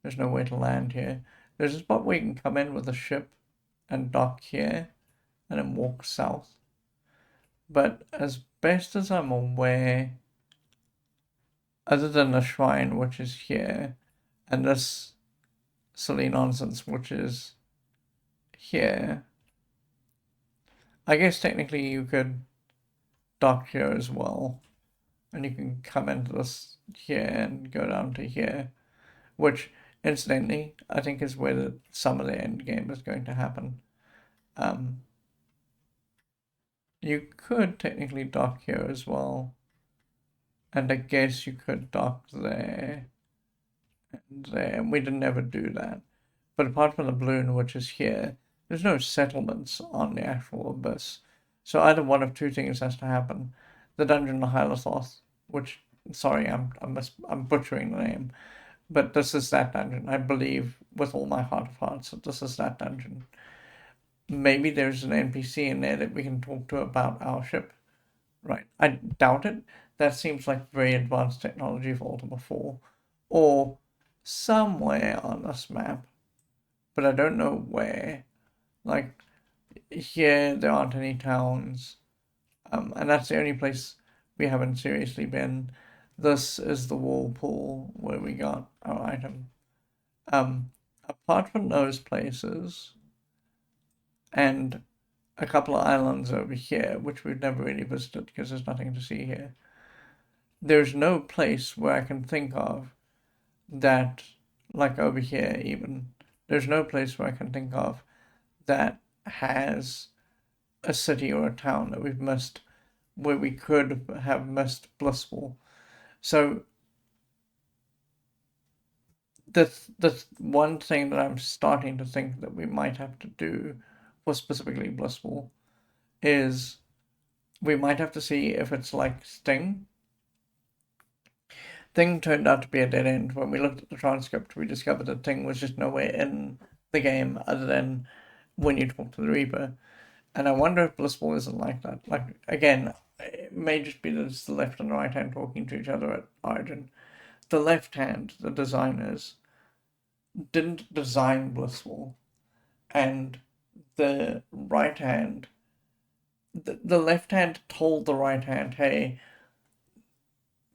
There's no way to land here. There's a spot where you can come in with a ship and dock here and then walk south. But as best as I'm aware, other than the shrine, which is here, and this silly nonsense, which is here, I guess technically you could dock here as well. And you can come into this here and go down to here, which, incidentally, I think is where some of the end game is going to happen. You could technically dock here as well. And I guess you could dock there and there. And we didn't ever do that. But apart from the balloon, which is here, there's no settlements on the actual abyss. So either one of two things has to happen. The dungeon of Hylathoth, which, sorry, I'm butchering the name, but this is that dungeon. I believe with all my heart of hearts that this is that dungeon. Maybe there's an NPC in there that we can talk to about our ship. Right. I doubt it. That seems like very advanced technology for Ultima 4. Or somewhere on this map. But I don't know where. Like, here there aren't any towns. And that's the only place we haven't seriously been. This is the whirlpool where we got our item. Apart from those places, and a couple of islands over here, which we've never really visited because there's nothing to see here, there's no place where I can think of that, like over here even, there's no place where I can think of that has a city or a town that we've missed, where we could have missed Blissful. So the one thing that I'm starting to think that we might have to do for specifically Blissful is we might have to see if it's like Sting. Thing turned out to be a dead end. When we looked at the transcript, we discovered that Thing was just nowhere in the game other than when you talk to the Reaper. And I wonder if Blissful isn't like that. Like, again, it may just be that it's the left and right hand talking to each other at Origin. The left hand, the designers, didn't design Blissful. And the right hand, the left hand told the right hand, hey,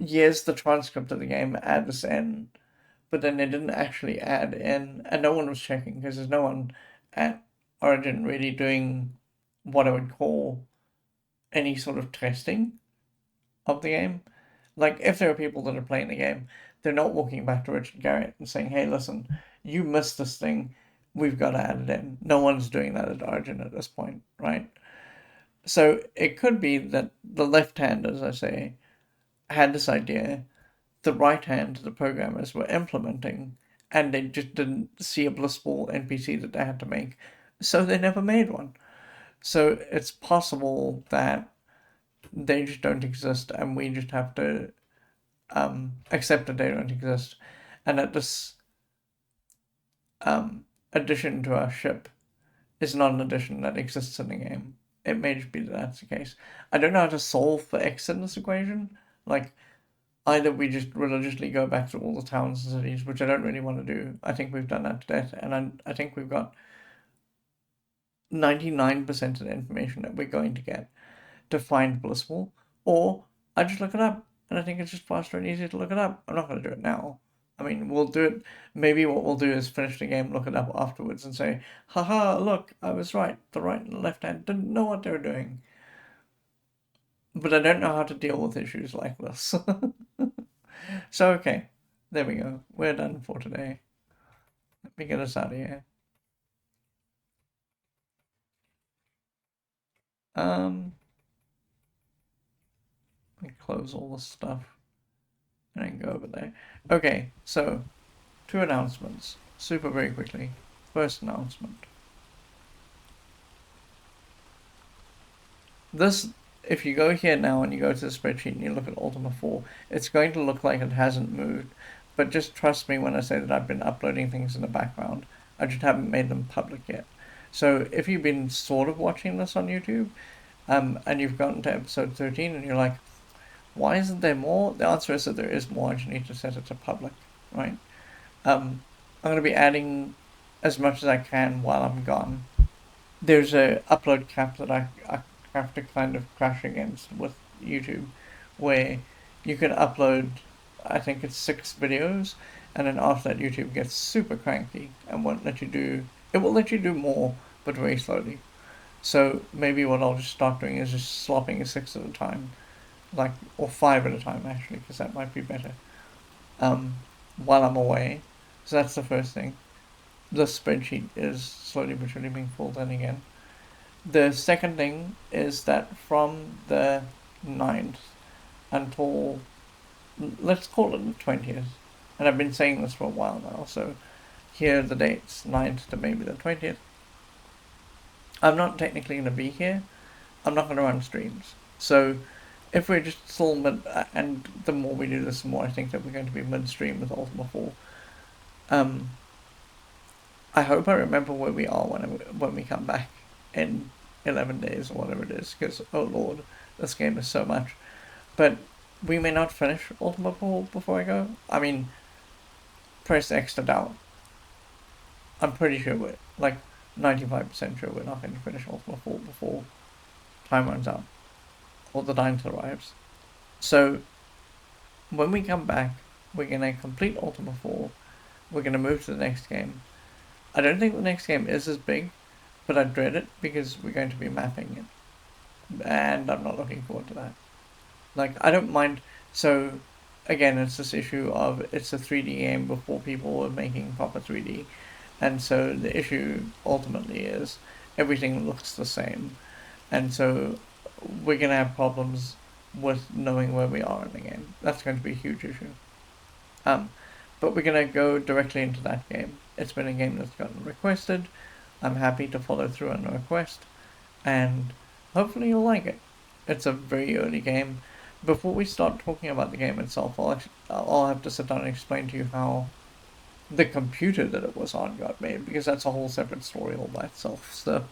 here's the transcript of the game, add this in. But then they didn't actually add in, and no one was checking because there's no one at Origin really doing what I would call any sort of testing of the game. Like, if there are people that are playing the game, they're not walking back to Richard Garriott and saying, hey, listen, you missed this thing, we've got to add it in. No one's doing that at Origin at this point, right? So it could be that the left hand, as I say, had this idea, the right hand, the programmers, were implementing, and they just didn't see a blissful NPC that they had to make, so they never made one. So it's possible that they just don't exist, and we just have to accept that they don't exist, and that this addition to our ship is not an addition that exists in the game. It may just be that that's the case. I don't know how to solve for X in this equation. Like, either we just religiously go back to all the towns and cities, which I don't really want to do. I think we've done that to death, and I think we've got 99% of the information that we're going to get to find Blissful, or I just look it up, and I think it's just faster and easier to look it up. I'm not going to do it now. I mean, we'll do it. Maybe what we'll do is finish the game, look it up afterwards, and say, haha, look, I was right. The right and the left hand didn't know what they were doing. But I don't know how to deal with issues like this. So, okay, there we go. We're done for today. Let me get us out of here. Let me close all this stuff and then go over there. Okay, so 2 announcements, super very quickly. First announcement. This, if you go here now and you go to the spreadsheet and you look at Ultima 4, it's going to look like it hasn't moved. But just trust me when I say that I've been uploading things in the background. I just haven't made them public yet. So if you've been sort of watching this on YouTube, and you've gotten to episode 13 and you're like, Why isn't there more? The answer is that there is more. I just need to set it to public, right? I'm going to be adding as much as I can while I'm gone. There's a upload cap that I have to kind of crash against with YouTube, where you can upload, I think it's 6 videos, and then after that YouTube gets super cranky and won't let you do. It will let you do more, but very slowly. So maybe what I'll just start doing is just slopping 6 at a time, like, or 5 at a time actually, because that might be better. While I'm away. So that's the first thing. The spreadsheet is slowly but surely being filled in again. The second thing is that from the 9th until, let's call it the 20th, and I've been saying this for a while now, so here are the dates, 9th to maybe the 20th. I'm not technically going to be here. I'm not going to run streams. So if we're just still mid, and the more we do this, the more I think that we're going to be mid-stream with Ultima 4. I hope I remember where we are when we come back in 11 days or whatever it is, because, oh lord, this game is so much. But we may not finish Ultima 4 before I go. I mean, press X to doubt. I'm pretty sure we're, like, 95% sure we're not going to finish Ultima 4 before time runs out, or the 9th arrives. So, when we come back, we're going to complete Ultima 4, we're going to move to the next game. I don't think the next game is as big, but I dread it because we're going to be mapping it. And I'm not looking forward to that. Like, I don't mind. So, again, it's this issue of it's a 3D game before people were making proper 3D. And so the issue ultimately is everything looks the same. And so we're going to have problems with knowing where we are in the game. That's going to be a huge issue. But we're going to go directly into that game. It's been a game that's gotten requested. I'm happy to follow through on the request, and hopefully you'll like it. It's a very early game. Before we start talking about the game itself, I'll have to sit down and explain to you how the computer that it was on got made, because that's a whole separate story all by itself. So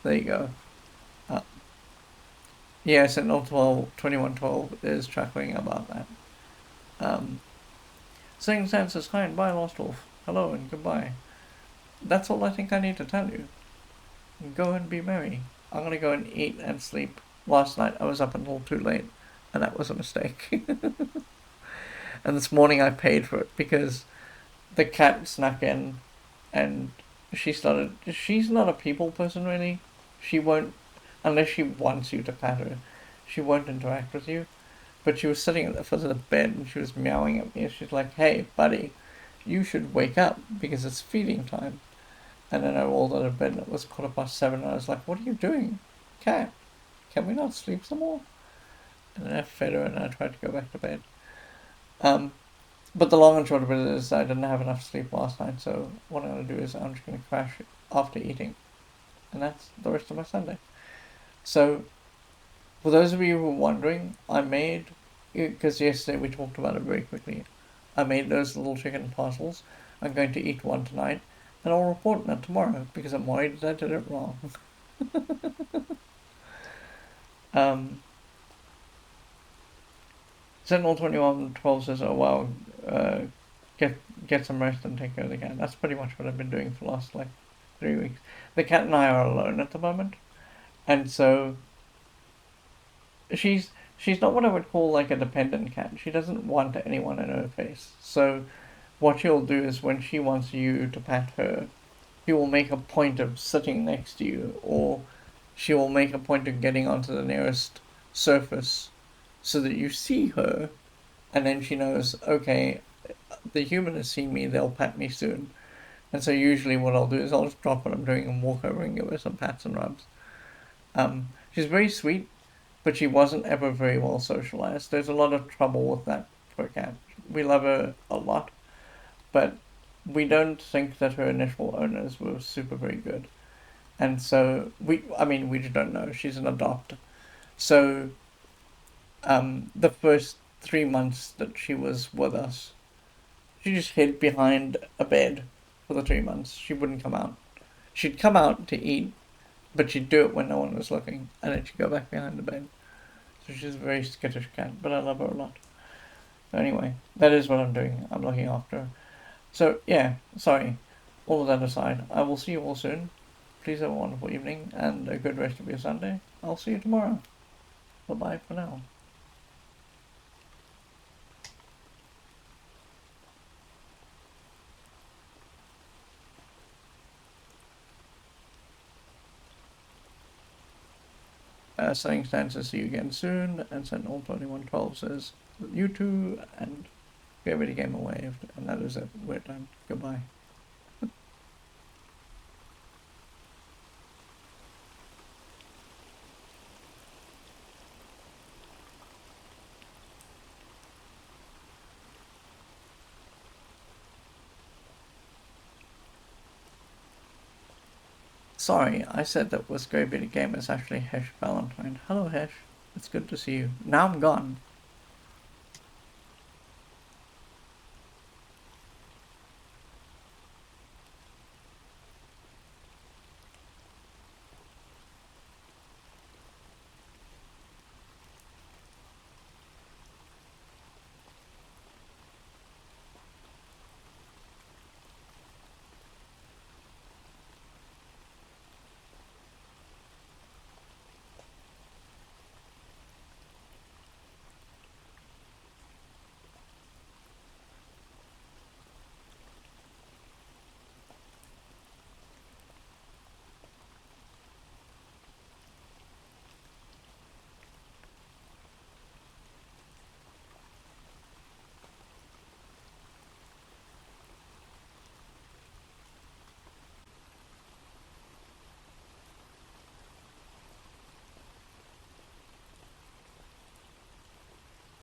there you go. Yes, and 2112 is chuckling about that. Saying Sam says hi and bye, Lost Wolf. Hello and goodbye. That's all I think I need to tell you. Go and be merry. I'm gonna go and eat and sleep. Last night I was up until too late, and that was a mistake. And this morning I paid for it because the cat snuck in, and she's not a people person really. She won't, unless she wants you to pat her, she won't interact with you. But she was sitting at the foot of the bed and she was meowing at me. She's like, hey, buddy, you should wake up because it's feeding time. And then I rolled out of bed and it was 7:15 and I was like, what are you doing? Cat, can we not sleep some more? And then I fed her and I tried to go back to bed. But the long and short of it is I didn't have enough sleep last night, so what I'm going to do is I'm just going to crash after eating. And that's the rest of my Sunday. So, for those of you who are wondering, I made, because yesterday we talked about it very quickly, I made those little chicken parcels. I'm going to eat one tonight, and I'll report on it tomorrow, because I'm worried that I did it wrong. Sentinel2112 says, oh wow, get some rest and take care of the cat. That's pretty much what I've been doing for the last, 3 weeks. The cat and I are alone at the moment, and so she's not what I would call a dependent cat. She doesn't want anyone in her face. So what she'll do is when she wants you to pat her, she will make a point of sitting next to you, or she will make a point of getting onto the nearest surface so that you see her, and then she knows, okay, the human has seen me, they'll pat me soon. And so usually what I'll do is I'll just drop what I'm doing and walk over and give her some pats and rubs. She's very sweet, but she wasn't ever very well socialized. There's a lot of trouble with that for a cat. We love her a lot, but we don't think that her initial owners were super very good. And so, we just don't know. She's an adopt. So, the first 3 months that she was with us, she just hid behind a bed for the 3 months. She wouldn't come out. She'd come out to eat, but she'd do it when no one was looking, and then she'd go back behind the bed. She's a very skittish cat, but I love her a lot. Anyway, that is what I'm doing. I'm looking after her. So, yeah, sorry. All of that aside, I will see you all soon. Please have a wonderful evening and a good rest of your Sunday. I'll see you tomorrow. Bye-bye for now. Setting stances, see you again soon, and Sentinel2112 says, you too, and Great Video Gamer waved, and that is it. We're done. Goodbye. Sorry, I said that was Great Video Gamer. It's actually Hesh Valentine. Hello, Hesh. It's good to see you. Now I'm gone.